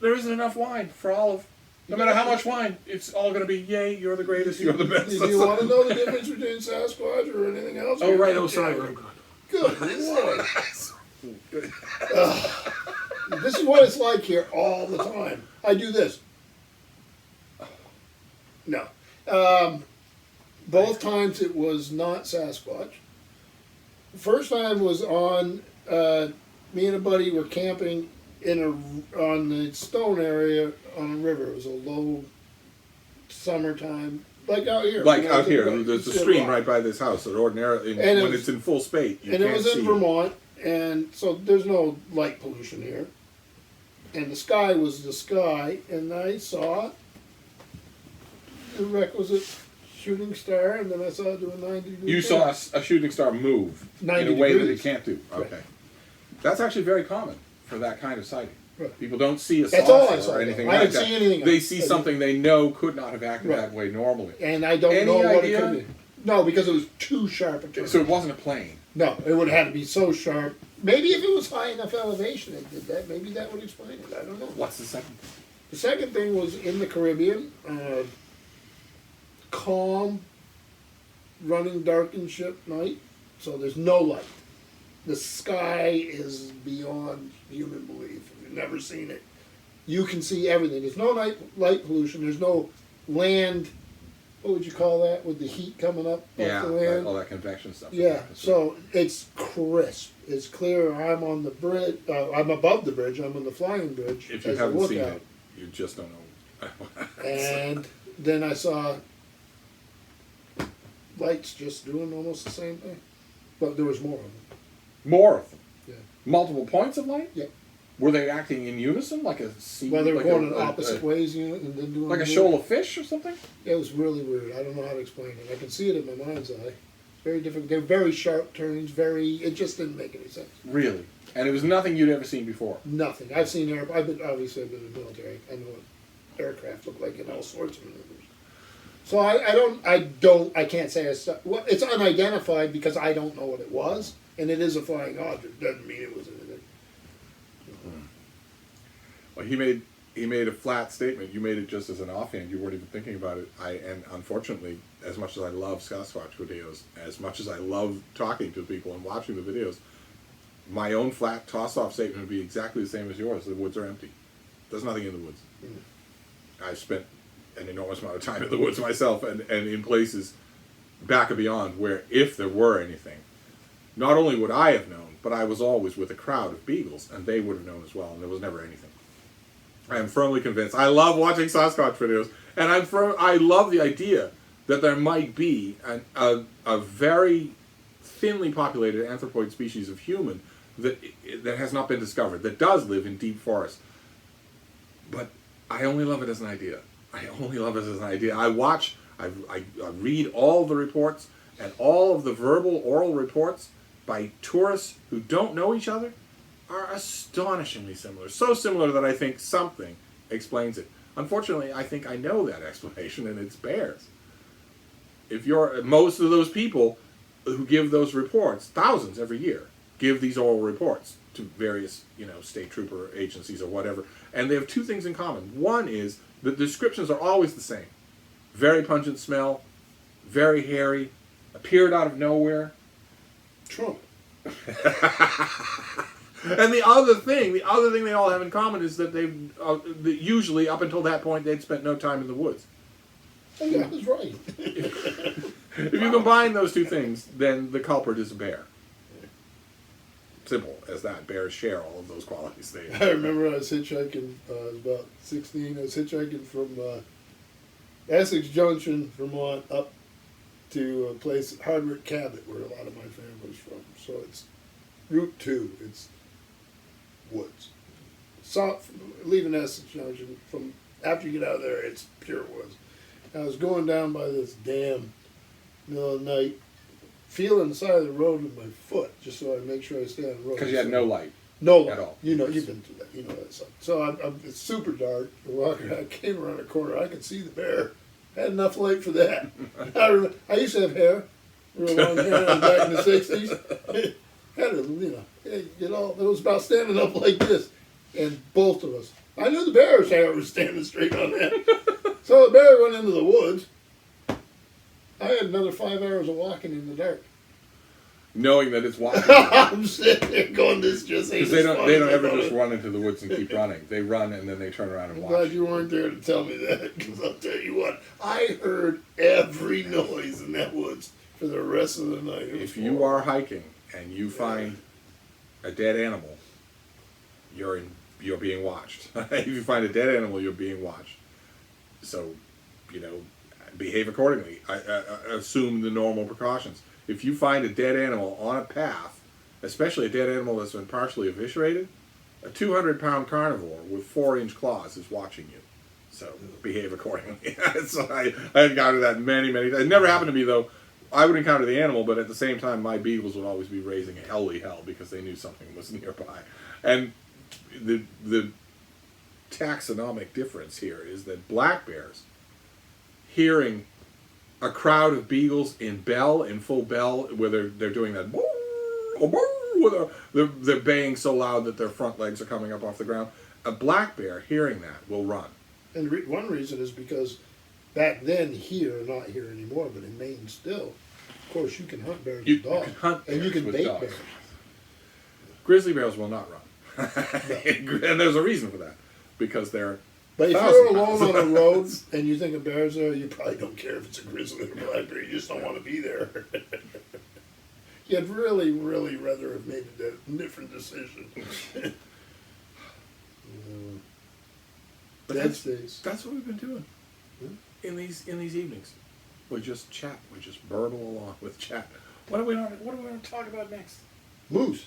there isn't enough wine for all of... No matter how much wine, it's all going to be, yay, you're the greatest, you're the best. Do you want to know the difference between Sasquatch or anything else? Oh, right, oh, sorry. Good Lord. This is what it's like here all the time. I do this. No. Both times it was not Sasquatch. The first time was on, me and a buddy were camping on the stone area on a river. It was a low summertime, like out here. Like out here, there's a stream right by this house that ordinarily, when it's in full spate, you can't see. And it was in Vermont, and so there's no light pollution here. And the sky was the sky, and I saw the requisite shooting star, and then I saw it do a 90-degree You saw a shooting star move 90 in a way that it degrees. can't do. Right. Okay. That's actually very common for that kind of sighting. Right. People don't see a That's all I saucer saw. or anything I like didn't that. see anything They else. see something they know could not have acted Right. that way normally. And I don't Any know what idea? it could be. No, because it was too sharp a turn. So it wasn't a plane. No, it would have had to be so sharp. Maybe if it was high enough elevation it did that. Maybe that would explain it. I don't know. What's the second thing? The second thing was in the Caribbean. Calm, running darkened ship night. So there's no light. The sky is beyond human belief. If you've never seen it, you can see everything. There's no light pollution. There's no land. What would you call that? With the heat coming up off the land? all that convection stuff. Yeah, so it's crisp. It's clear. I'm on the bridge. I'm above the bridge. I'm on the flying bridge. If you as a haven't seen lookout. it, you just don't know. And then I saw lights just doing almost the same thing. but there was more of them. More of them. Yeah. Multiple points of light? Yep. Were they acting in unison, like a sea? Well, they were like going in opposite ways, and then doing like a weird- shoal of fish or something? It was really weird. I don't know how to explain it. I can see it in my mind's eye. Very difficult. They're very sharp turns. It just didn't make any sense. Really? And it was nothing you'd ever seen before? Nothing. I've seen I've been in the military. I know what aircraft look like in all sorts of maneuvers. So I can't say it's unidentified because I don't know what it was, and it is a flying object. Doesn't mean it was anything. Well, he made a flat statement. You made it just as an offhand. You weren't even thinking about it. And unfortunately, as much as I love Sasquatch videos, as much as I love talking to people and watching the videos, my own flat toss-off statement would be exactly the same as yours. The woods are empty. There's nothing in the woods. I've spent an enormous amount of time in the woods myself, and in places back and beyond where if there were anything, not only would I have known, but I was always with a crowd of beagles, and they would have known as well, and there was never anything. I am firmly convinced. I love watching Sasquatch videos, and I love the idea that there might be a very thinly populated anthropoid species of human that has not been discovered, that does live in deep forests. But I only love it as an idea. I only love it as an idea. I read all the reports, and all of the oral reports by tourists who don't know each other are astonishingly similar. So similar that I think something explains it. Unfortunately, I think I know that explanation, and it's bears. Most of those people who give those reports, thousands every year, give these oral reports to various, state trooper agencies or whatever, and they have two things in common. One is the descriptions are always the same. Very pungent smell, very hairy, appeared out of nowhere. Trump. And the other thing they all have in common is that usually up until that point they'd spent no time in the woods. Oh, yeah, I was right. If you combine those two things, then the culprit is a bear. Simple as that. Bears share all of those qualities. I remember I was hitchhiking. I was about 16. I was hitchhiking from Essex Junction, Vermont, up to a place, Hardwick Cabot, where a lot of my family's from. So it's Route 2. It's woods. So leaving Essex Junction, from after you get out of there, it's pure woods. I was going down by this dam, middle of the night, feeling the side of the road with my foot, just so I make sure I stay on the road. Because you had no light. No light. At all. You've been through that. You know that stuff. So it's super dark. I came around a corner. I could see the bear. Had enough light for that. I used to have hair, real long hair back in the 60s. Had it was about standing up like this. And both of us. I knew the bear's hair was standing straight on that. So the bear went into the woods. I had another 5 hours of walking in the dark. Knowing that it's walking. I'm sitting there going, this just ain't. Because they don't ever just run into the woods and keep running. They run and then they turn around and I'm watch. glad you weren't there to tell me that, because I'll tell you what, I heard every noise in that woods for the rest of the night. If you are hiking and you find a dead animal, you're being watched. If you find a dead animal, you're being watched. So, behave accordingly. Assume the normal precautions. If you find a dead animal on a path, especially a dead animal that's been partially eviscerated, a 200-pound carnivore with 4-inch claws is watching you. So behave accordingly. So I encountered that many, many times. It never happened to me, though. I would encounter the animal, but at the same time, my beagles would always be raising helly hell because they knew something was nearby. And the taxonomic difference here is that black bears, hearing a crowd of beagles in full bell, where they're doing that, they're baying so loud that their front legs are coming up off the ground. A black bear hearing that will run. And one reason is because back then here, not here anymore, but in Maine still, of course you can hunt bears with dogs. You can hunt bears and you can with bait dogs. bears. Grizzly bears will not run. No. And there's a reason for that. Because they're But if you're alone on a road and you think a bear's there, you probably don't care if it's a grizzly or black bear. You just don't want to be there. You'd really, really rather have made a different decision. But Dead stays. that's what we've been doing in these evenings. We just chat. We just burble along with chat. What are we going to talk about next? Moose.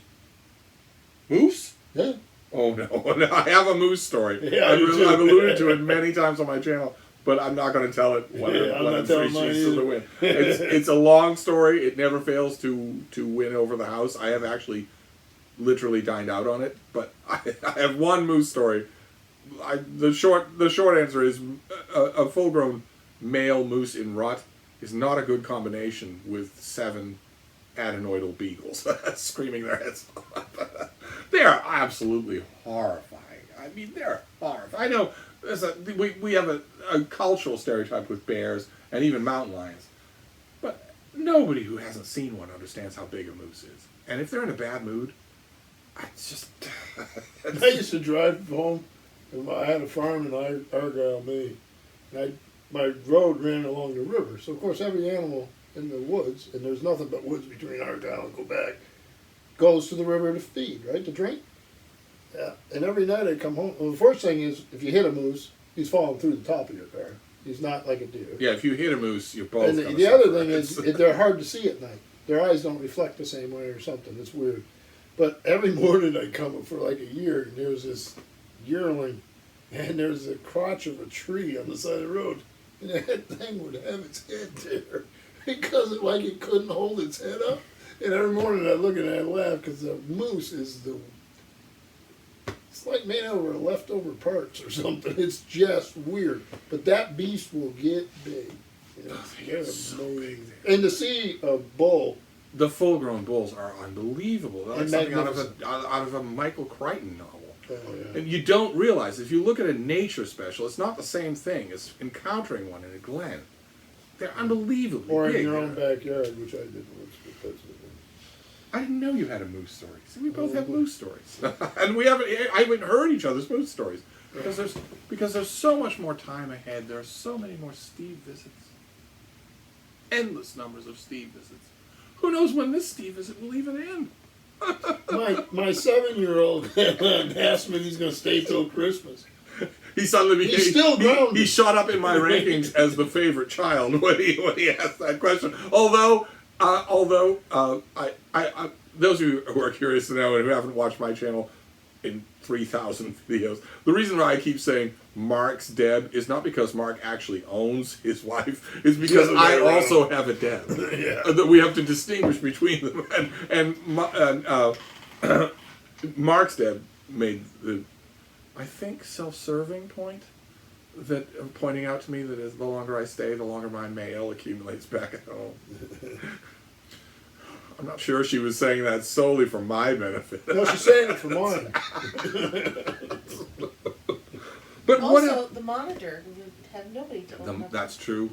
Moose? Yeah. Oh no, no, I have a moose story. Yeah, I do too. I've alluded to it many times on my channel, but I'm not going to tell it when Yeah, I'm I'm not three telling mine sheets to the either. wind. It's a long story. It never fails to win over the house. I have actually literally dined out on it, but I have one moose story. The short answer is a full-grown male moose in rut is not a good combination with 7 adenoidal beagles screaming their heads off. They are absolutely horrifying. I mean, they're horrifying. I know we have a cultural stereotype with bears and even mountain lions, but nobody who hasn't seen one understands how big a moose is. And if they're in a bad mood, it's just... I used to drive home, and I had a farm in Argyle, Maine. And my road ran along the river, so of course every animal in the woods, and there's nothing but woods between Argyle and Quebec, goes to the river to feed, right, to drink. Yeah. And every night I come home. Well, the first thing is, if you hit a moose, he's falling through the top of your car. He's not like a deer. Yeah, if you hit a moose, you're both And gonna the other suffer. thing is, they're hard to see at night. Their eyes don't reflect the same way or something. It's weird. But every morning I come up for like a year, and there's this yearling, and there's a crotch of a tree on the side of the road, and that thing would have its head there because it couldn't hold its head up. And every morning I look at it and I laugh because the moose is it's like made out of leftover parts or something. It's just weird. But that beast will get big. You know, they're so amazing. And to see a bull. The full-grown bulls are unbelievable. They're like And something magnificent. out of a Michael Crichton novel. Oh, yeah. And you don't realize, if you look at a nature special, it's not the same thing as encountering one in a glen. They're unbelievably Or big. in your own backyard, which I did once. But that's it. I didn't know you had a moose story. See, we both have moose stories, and I haven't heard each other's moose stories because there's so much more time ahead. There are so many more Steve visits, endless numbers of Steve visits. Who knows when this Steve visit will even end? My 7-year-old asked me if he's going to stay till Christmas. He suddenly became. He's still grounded. He shot up in my rankings as the favorite child when he asked that question. Although those of you who are curious to know and who haven't watched my channel in 3,000 videos, the reason why I keep saying Mark's Deb is not because Mark actually owns his wife. It's because I also have a Deb. Yeah. That we have to distinguish between them. And Mark's Deb made the, I think, self-serving point that pointing out to me that as the longer I stay, the longer my mail accumulates back at home. I'm not sure she was saying that solely for my benefit. No, she's saying it for mine. But Also, the monitor would have nobody to open up. that's true.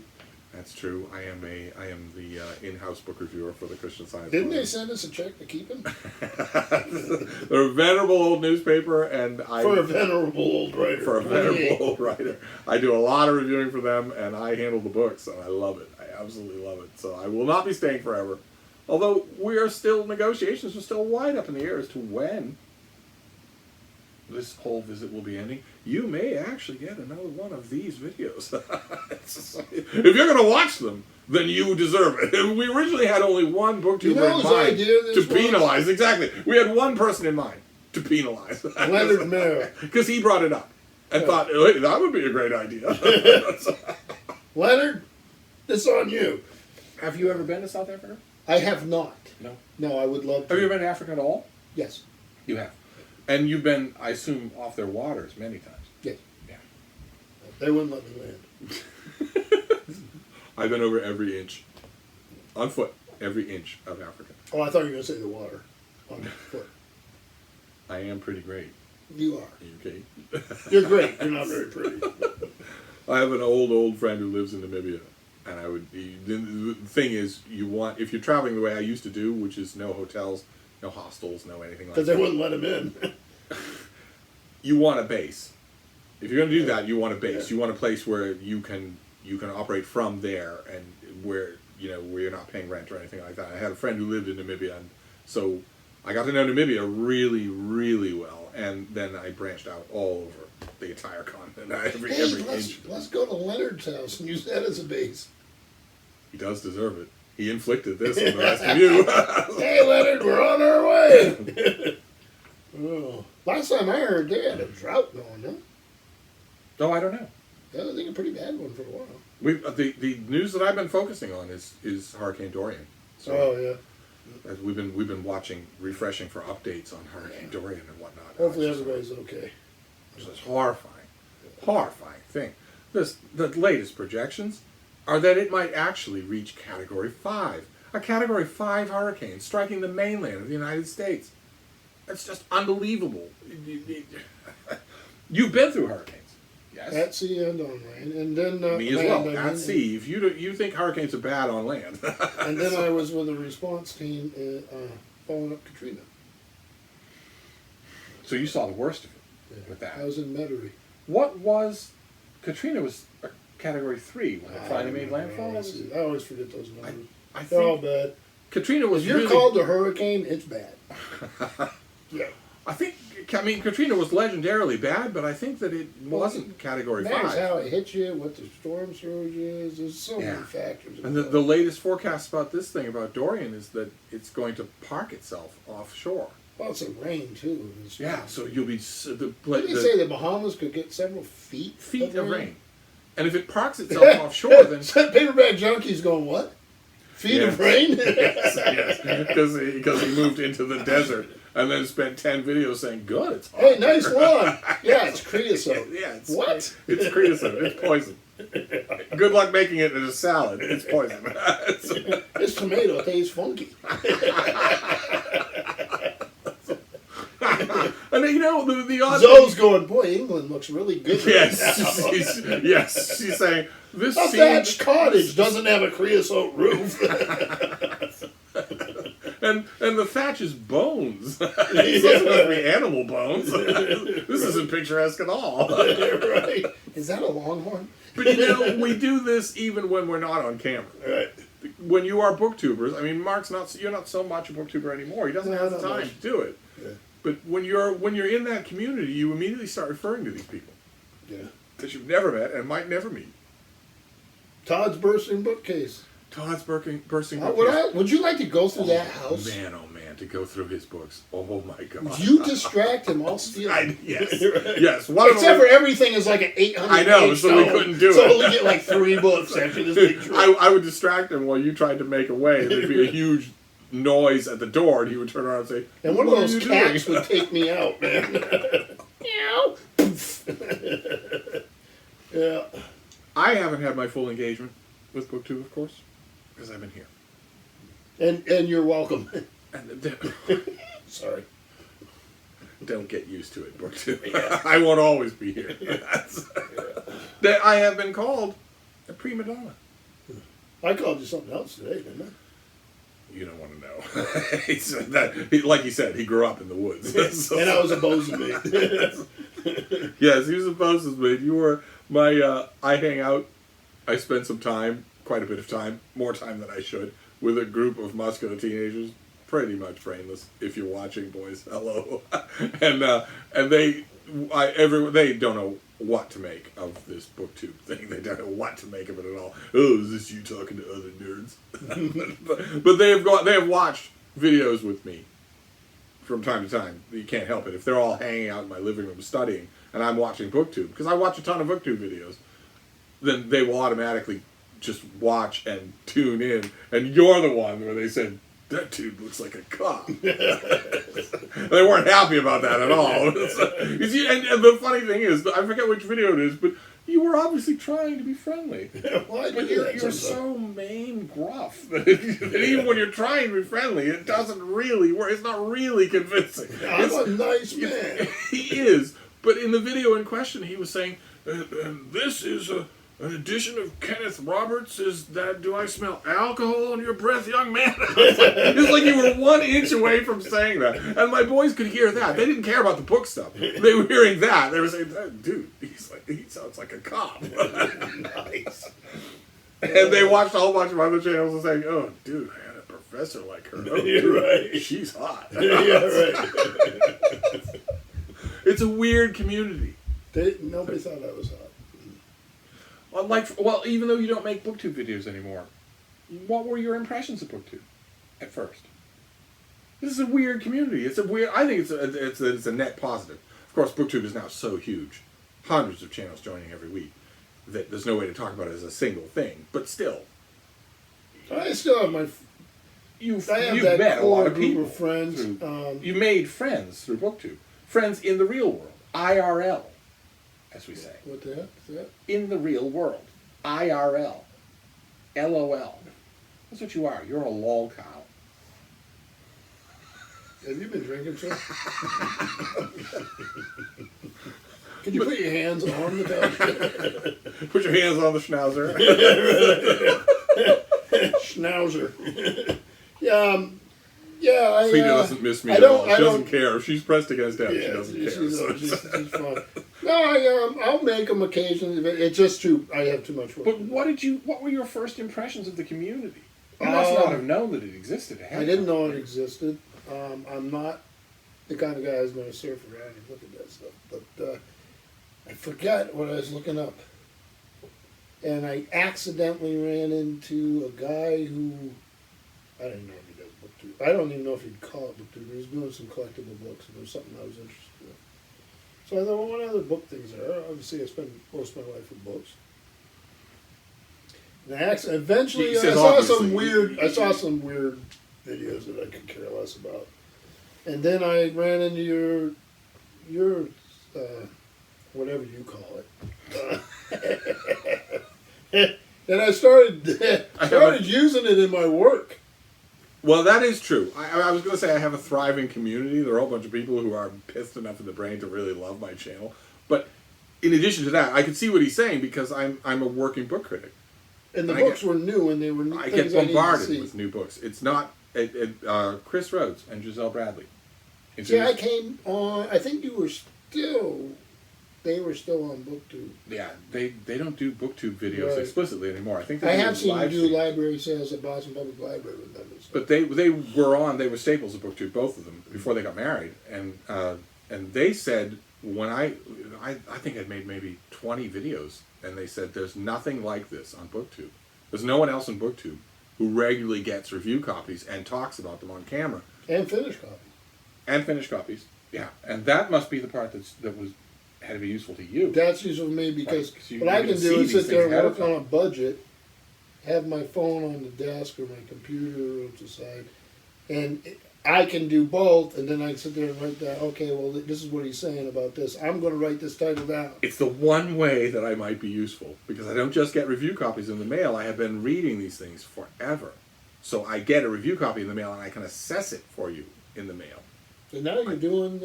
That's true. I am the in-house book reviewer for the Christian Science. Didn't they Forum. send us a check to keep him? They're a venerable old newspaper, and For a venerable old writer. for a venerable old writer. I do a lot of reviewing for them, and I handle the books, and I love it. I absolutely love it. So I will not be staying forever. Although negotiations are still wide up in the air as to when this whole visit will be ending. You may actually get another one of these videos. If you're going to watch them, then you deserve it. We originally had only one booktuber You know in whose mind idea to this was? penalize. Exactly. We had one person in mind to penalize. Leonard Mayer. Because he brought it up and thought, hey, that would be a great idea. Leonard, it's on you. Have you ever been to South Africa? I have not. No. No, I would love to. Have you ever been to Africa at all? Yes. You have. And you've been, I assume, off their waters many times. Yes. Yeah. They wouldn't let me land. I've been over every inch, on foot, every inch of Africa. Oh, I thought you were going to say the water. On foot. I am pretty great. You are. Are you okay? You're great. You're not very pretty. I have an old friend who lives in Namibia. And the thing is, if you're traveling the way I used to do, which is no hotels, no hostels, no anything like that. Because they wouldn't let him in. You want a base. If you're going to do that, you want a base. Yeah. You want a place where you can operate from there, and where you're not paying rent or anything like that. I had a friend who lived in Namibia, and so I got to know Namibia really, really well, and then I branched out all over the entire continent. Every inch. Let's go to Leonard's house and use that as a base. He does deserve it. He inflicted this on the rest of you. Hey, Leonard, we're on our way. Oh. Last time I heard, they had a drought going, huh? Oh, I don't know. Yeah, I think a pretty bad one for a while. The news that I've been focusing on is Hurricane Dorian. So Oh, yeah. we've been watching, refreshing for updates on Hurricane Dorian and whatnot. Hopefully It's just- everybody's okay. It's just horrifying thing. The latest projections are that it might actually reach Category 5. A Category 5 hurricane striking the mainland of the United States. That's just unbelievable. You've been through hurricanes. Yes. At sea and on land. And then, Me as land, well. I At mean, sea. If you think hurricanes are bad on land. And then I was with a response team following up Katrina. So you saw the worst of it with that. I was in Metairie. What was... Katrina was a Category 3 when it finally made landfall? I always forget those numbers. I They're all think bad. Katrina was If you're really... called a hurricane, it's bad. Yeah. I mean, Katrina was legendarily bad, but I think that it wasn't Category 5. Matters how it hits you, what the storm surge is. There's so many factors. And the latest forecast about this thing, about Dorian, is that it's going to park itself offshore. Well, it's a rain, too. Yeah, so you'll be... Did they say the Bahamas could get several feet of rain. And if it parks itself offshore, then... Paperback Junkie's going, what? Feet of rain? yes. Because he moved into the desert and then spent 10 videos saying, good, it's hot. Hey, nice lawn. Yeah, it's creosote. Yeah, What? It's creosote. It's poison. Good luck making it in a salad. It's poison. This tomato tastes funky. And you know, the odd Zoe's going, boy, England looks really good Yes, right now. she's saying, this A seems... thatched cottage doesn't have a creosote roof. And the thatch is bones. It doesn't have to be animal bones. This isn't picturesque at all. Right. Is that a longhorn? But you know, we do this even when we're not on camera. Right. When you are booktubers, I mean, you're not so much a booktuber anymore. He doesn't have the time to do it. Yeah. But when you're in that community, you immediately start referring to these people Yeah. that you've never met and might never meet. Todd's bursting bookcase. Todd's bursting bookcase. Would you like to go through that house? Oh man, to go through his books. Oh my God. You distract him, I'll steal him. Yes. Right. Yes. Except for everything is like an 800 I know, page so we tome. couldn't do So it. we get like 3 books after this big trip. I would distract him while you tried to make away, and there'd be a huge noise at the door, and he would turn around and say, And one of "What are those you cats doing?" would take me out, man. Meow. Yeah. I haven't had my full engagement with Booktube, of course, because I've been here. And you're welcome. And Sorry. don't get used to it, Booktube. I won't always be here. That I have been called a prima donna. I called you something else today, didn't I? You don't want to know. Like he said, he grew up in the woods. So- And I was a bosun. Yes, he was a postman. You were my. I hang out. I spend some time, quite a bit of time, more time than I should, with a group of muscular teenagers, pretty much brainless. If you're watching, boys, hello. And they don't know what to make of this Booktube thing. They don't know what to make of it at all. Oh, is this you talking to other nerds? but they have watched videos with me from time to time. You can't help it. If they're all hanging out in my living room studying, and I'm watching Booktube, because I watch a ton of Booktube videos, then they will automatically just watch and tune in. And you're the one where they said, that dude looks like a cop. They weren't happy about that at all. And the funny thing is, I forget which video it is, but you were obviously trying to be friendly. Why But do you're that sometimes? so main gruff that even when you're trying to be friendly, it doesn't really work. It's not really convincing. I'm a nice man. He is. But in the video in question, he was saying, this is an edition of Kenneth Roberts. Do I smell alcohol on your breath, young man? It's like you were 1 inch away from saying that. And my boys could hear that. They didn't care about the book stuff. They were hearing that. They were saying, dude, he sounds like a cop. Nice. And they watched a whole bunch of other channels and saying, oh, dude, I had a professor like her. Oh, You're dude, right. she's hot. Yeah, right. It's a weird community. Nobody thought I was hot. Well, even though you don't make Booktube videos anymore, what were your impressions of Booktube at first? This is a weird community. It's a weird. I think it's a net positive. Of course, Booktube is now so huge, hundreds of channels joining every week, that there's no way to talk about it as a single thing. But still, I still have my. You've that met a lot of group people. Of friends. You made friends through Booktube. Friends in the real world, IRL, as we say. What the heck is that? In the real world, IRL, LOL. That's what you are. You're a lol cow. Have you been drinking, sir? Can you put your hands on the dog? Put your hands on the schnauzer. Schnauzer. Yeah. Frida doesn't miss me at all. She doesn't care. If she's pressed against him, she doesn't care. She's fine. No, I'll make them occasionally. But it's just too. I have too much work. But what were your first impressions of the community? You must not have known that it existed. I didn't know it existed. I'm not the kind of guy who's going to surf around and look at that stuff. But I forgot what I was looking up. And I accidentally ran into a guy who, I didn't know if he does Booktube. I don't even know if he'd call it Booktube. He was doing some collectible books, and there was something I was interested in. So I thought, well, what other book things are there? Obviously, I spend most of my life with books. And eventually, I saw some weird videos that I could care less about. And then I ran into your whatever you call it. And I started using it in my work. Well, that is true. I was going to say I have a thriving community. There are a whole bunch of people who are pissed enough in the brain to really love my channel. But in addition to that, I can see what he's saying because I'm a working book critic. And the books were new, and they were new. I get bombarded with new books. It's not Chris Rhodes and Giselle Bradley. See, I came on. I think you were still. They were still on Booktube. Yeah, they don't do Booktube videos explicitly anymore. I think I have seen you do library sales at Boston Public Library with them. But they were staples of Booktube, both of them, before they got married, and they said when I think I'd made maybe 20 videos, and they said there's nothing like this on Booktube. There's no one else on Booktube who regularly gets review copies and talks about them on camera. And finished copies. Yeah, and that must be the part that had to be useful to you. That's useful for me because what I can do is sit there and work on a budget, have my phone on the desk or my computer to the side, and I can do both, and then I can sit there and write down, okay, well, this is what he's saying about this. I'm going to write this title down. It's the one way that I might be useful, because I don't just get review copies in the mail. I have been reading these things forever. So I get a review copy in the mail, and I can assess it for you in the mail. And now you're doing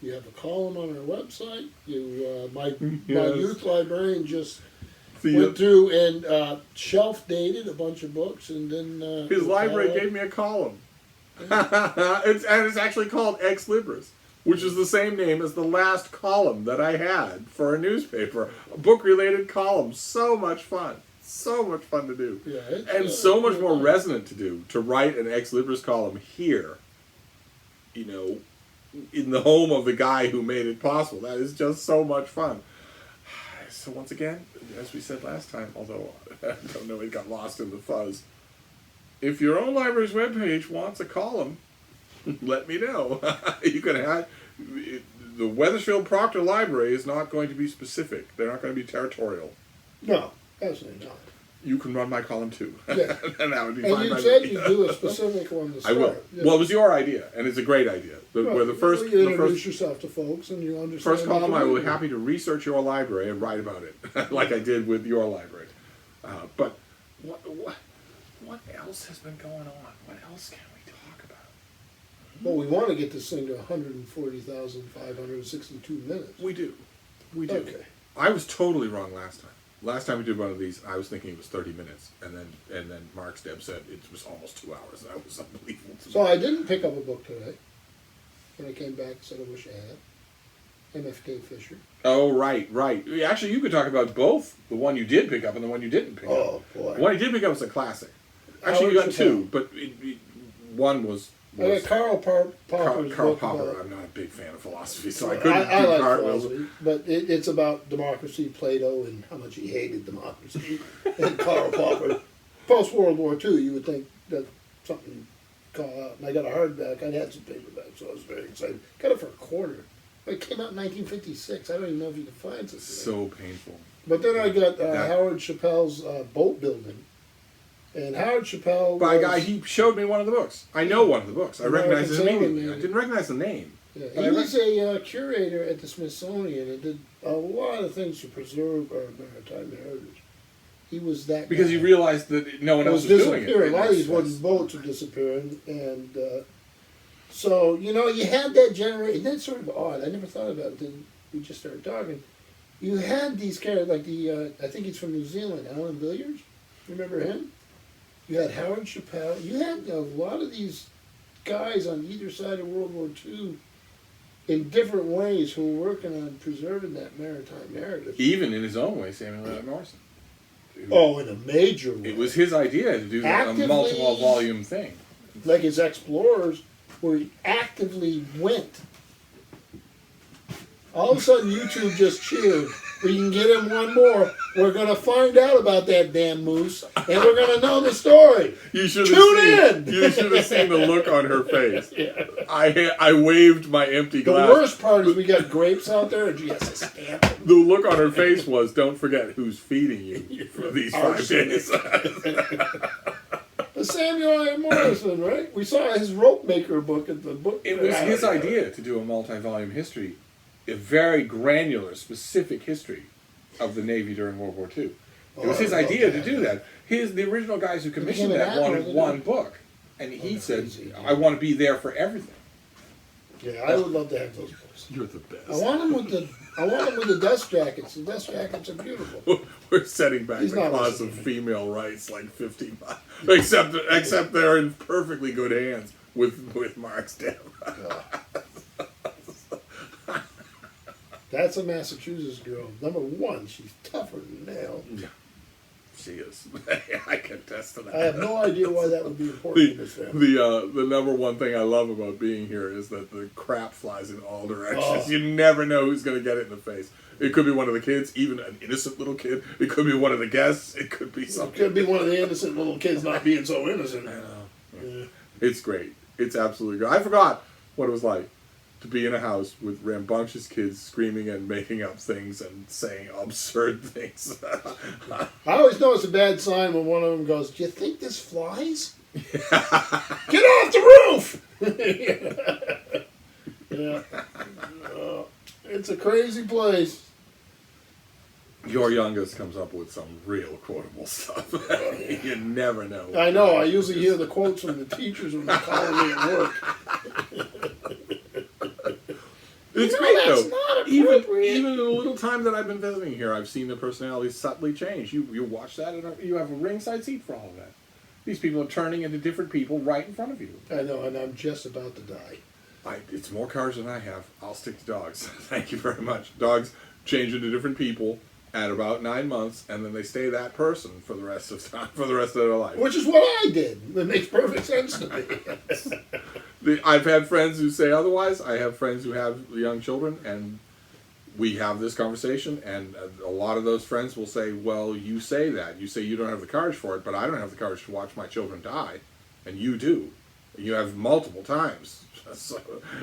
you have a column on our website. My youth librarian just went through and shelf-dated a bunch of books, and then... his library gave me a column. it's actually called Ex Libris, which is the same name as the last column that I had for a newspaper. A book-related column. So much fun. So much fun to do. Yeah, and so much more resonant to do, to write an Ex Libris column here, in the home of the guy who made it possible. That is just so much fun. So once again, as we said last time, although I don't know, it got lost in the fuzz, if your own library's webpage wants a column, let me know. You can have the Wethersfield Proctor Library is not going to be specific. They're not going to be territorial. No, absolutely not. You can run my column too. Yeah. And that would be and fine. You said you'd do a specific one to start. I will. Yeah. Well, it was your idea, and it's a great idea. You introduce yourself to folks, and you understand. First column, I will be happy to research your library and write about it, like I did with your library. But what else has been going on? What else can we talk about? Well, we want to get this thing to 140,562 minutes. We do. Okay. I was totally wrong last time. Last time we did one of these, I was thinking it was 30 minutes, and then Mark Steb said it was almost 2 hours. That was unbelievable to me. So I didn't pick up a book today, and I came back and said I wish I had. MFK Fisher. Oh, right. Actually, you could talk about both, the one you did pick up and the one you didn't pick up. Oh, boy. The one you did pick up was a classic. Actually, you got two, but one was... I got Karl Popper's Karl book Popper. about, I'm not a big fan of philosophy, so I couldn't I do like cartwheels. philosophy, but it's about democracy, Plato, and how much he hated democracy, and Karl Popper. post World War II, you would think that something caught out. And I got a hardback. I had some paperbacks, so I was very excited. Got it for $0.25. It came out in 1956. I don't even know if you can find something. So painful. But then I got Howard Chappelle's Boat Building. And Howard Chappelle By a guy, he showed me one of the books. I know one of the books. I recognized it immediately. I didn't recognize the name. Yeah, he was a curator at the Smithsonian and did a lot of things to preserve our maritime heritage. He was that Because guy. he realized that no one else was doing it. A lot of these wooden boats were disappearing, and so you had that generation. That's sort of odd. I never thought about it. Then we just started talking. You had these characters like the I think he's from New Zealand, Alan Villiers. Remember him? You had Howard Chappelle. You had a lot of these guys on either side of World War II in different ways who were working on preserving that maritime heritage. Even in his own way, Samuel L. Morrison. Oh, in a major way. It was his idea to do a multiple volume thing. Like his explorers, where he actively went. All of a sudden, YouTube just cheered. We can get him one more. We're going to find out about that damn moose, and we're going to know the story. You should Tune in! You should have seen the look on her face. Yeah. I waved my empty The glass. worst part is we got grapes out there, and she has to stamp them. The look on her face was, don't forget who's feeding you for these 5 days. Samuel A. Morrison, right? We saw his rope maker book at the book. It was his idea to do a multi-volume history, a very granular, specific history of the Navy during World War II. It was his idea to do that. The original guys who commissioned that wanted one book. And he said, I want to be there for everything. Yeah, I would love to have those books. You're the best. I want them with the dust jackets. The dust jackets are beautiful. We're setting back He's the not cause of listening. female rights like 50 miles. Except they're in perfectly good hands with Mark's dad. That's a Massachusetts girl. Number one, she's tougher than nails. Yeah, she is. I can attest to that. I have no idea why that would be important in this family. The number one thing I love about being here is that the crap flies in all directions. Oh. You never know who's going to get it in the face. It could be one of the kids, even an innocent little kid. It could be one of the guests. It could be It something. could be one of the innocent little kids not being so innocent. I know. Yeah. It's great. It's absolutely great. I forgot what it was like to be in a house with rambunctious kids screaming and making up things and saying absurd things. I always know it's a bad sign when one of them goes, "Do you think this flies? Get off the roof!" Yeah. It's a crazy place. Your youngest comes up with some real quotable stuff. You never know. I know. I usually hear the quotes from the teachers when they're calling me at work. It's No, great that's though. not Even appropriate. in the little time that I've been visiting here, I've seen the personalities subtly change. You watch that, and you have a ringside seat for all of that. These people are turning into different people right in front of you. I know, and I'm just about to die. It's more courage than I have. I'll stick to dogs. Thank you very much. Dogs change into different people at about 9 months, and then they stay that person for the rest of time, for the rest of their life. Which is what I did. It makes perfect sense to me. I've had friends who say otherwise. I have friends who have young children, and we have this conversation, and a lot of those friends will say, well, you say that. You say you don't have the courage for it, but I don't have the courage to watch my children die, and you do. You have multiple times. So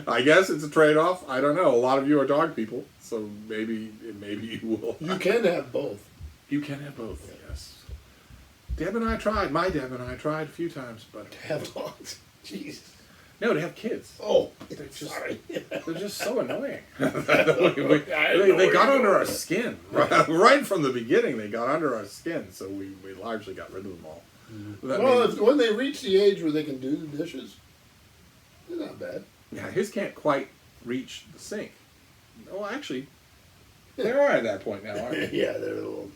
I guess it's a trade-off. I don't know. A lot of you are dog people, so maybe you will. You can have both. You can have both, yes. Deb and I tried. My Deb and I tried a few times, but Have dogs. Jeez. no, to have kids. Oh, They're just, sorry. they're just so annoying. They got under our skin. Right from the beginning, they got under our skin, so we largely got rid of them all. That Well, means- when they reach the age where they can do the dishes, they're not bad. yeah, his can't quite reach the sink. Oh, actually, they are at that point now, aren't they? Yeah, they're a little.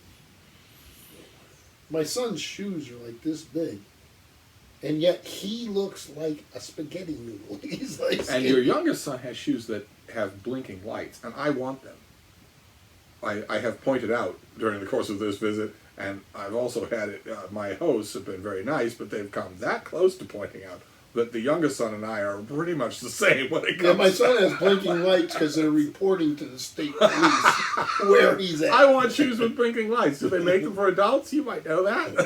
My son's shoes are like this big, and yet he looks like a spaghetti noodle. He's like. And your youngest son has shoes that have blinking lights, and I want them. I have pointed out during the course of this visit, and I've also had it, my hosts have been very nice, but they've come that close to pointing out, that the youngest son and I are pretty much the same when it comes. Yeah, my son has blinking lights because they're reporting to the state police where he's at. I want shoes with blinking lights. Do they make them for adults? You might know that.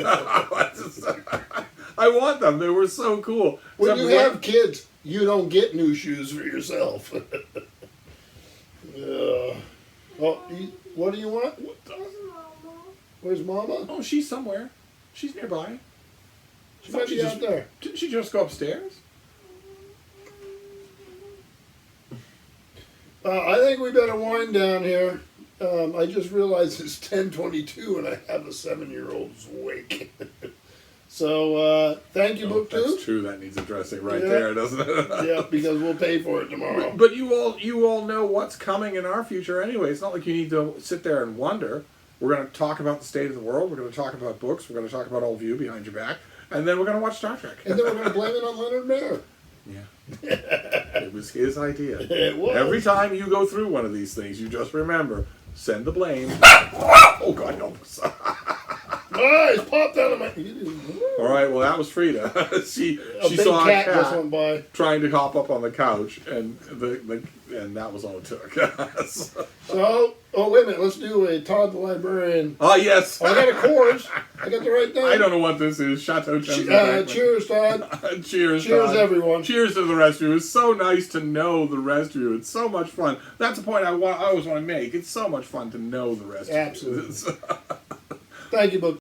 I want them. They were so cool. When Except you have kids, you don't get new shoes for yourself. Well, what do you want? Where's Mama? Oh, she's somewhere. She's nearby. She might be out there. Didn't she just go upstairs? I think we better wind down here. I just realized it's 10:22 and I have a 7-year-old who's awake. So thank you, Booktube. That's true. That needs addressing right Yeah. there, doesn't it? Yeah, because we'll pay for it tomorrow. But you all know what's coming in our future anyway. It's not like you need to sit there and wonder. We're going to talk about the state of the world. We're going to talk about books. We're going to talk about Old View behind your back. And then we're going to watch Star Trek. And then we're going to blame it on Leonard Mayer. Yeah. It was his idea. It was. Every time you go through one of these things, you just remember, send the blame. Oh, God, no. Ah, he's popped out of my... All right, well, that was Frida. she A big saw cat a just cat went by. trying to hop up on the couch, and and that was all it took. So, oh, wait a minute. Let's do a Todd the Librarian. Oh, yes. Oh, I got a chorus. I got the right thing. I don't know what this is. Chateau Cheers, cheers, Todd. Cheers, Cheers, Todd. everyone. Cheers to the rest of you. It's so nice to know the rest of you. It's so much fun. That's the point I always want to make. It's so much fun to know the rest of you. Absolutely. Thank you, Book.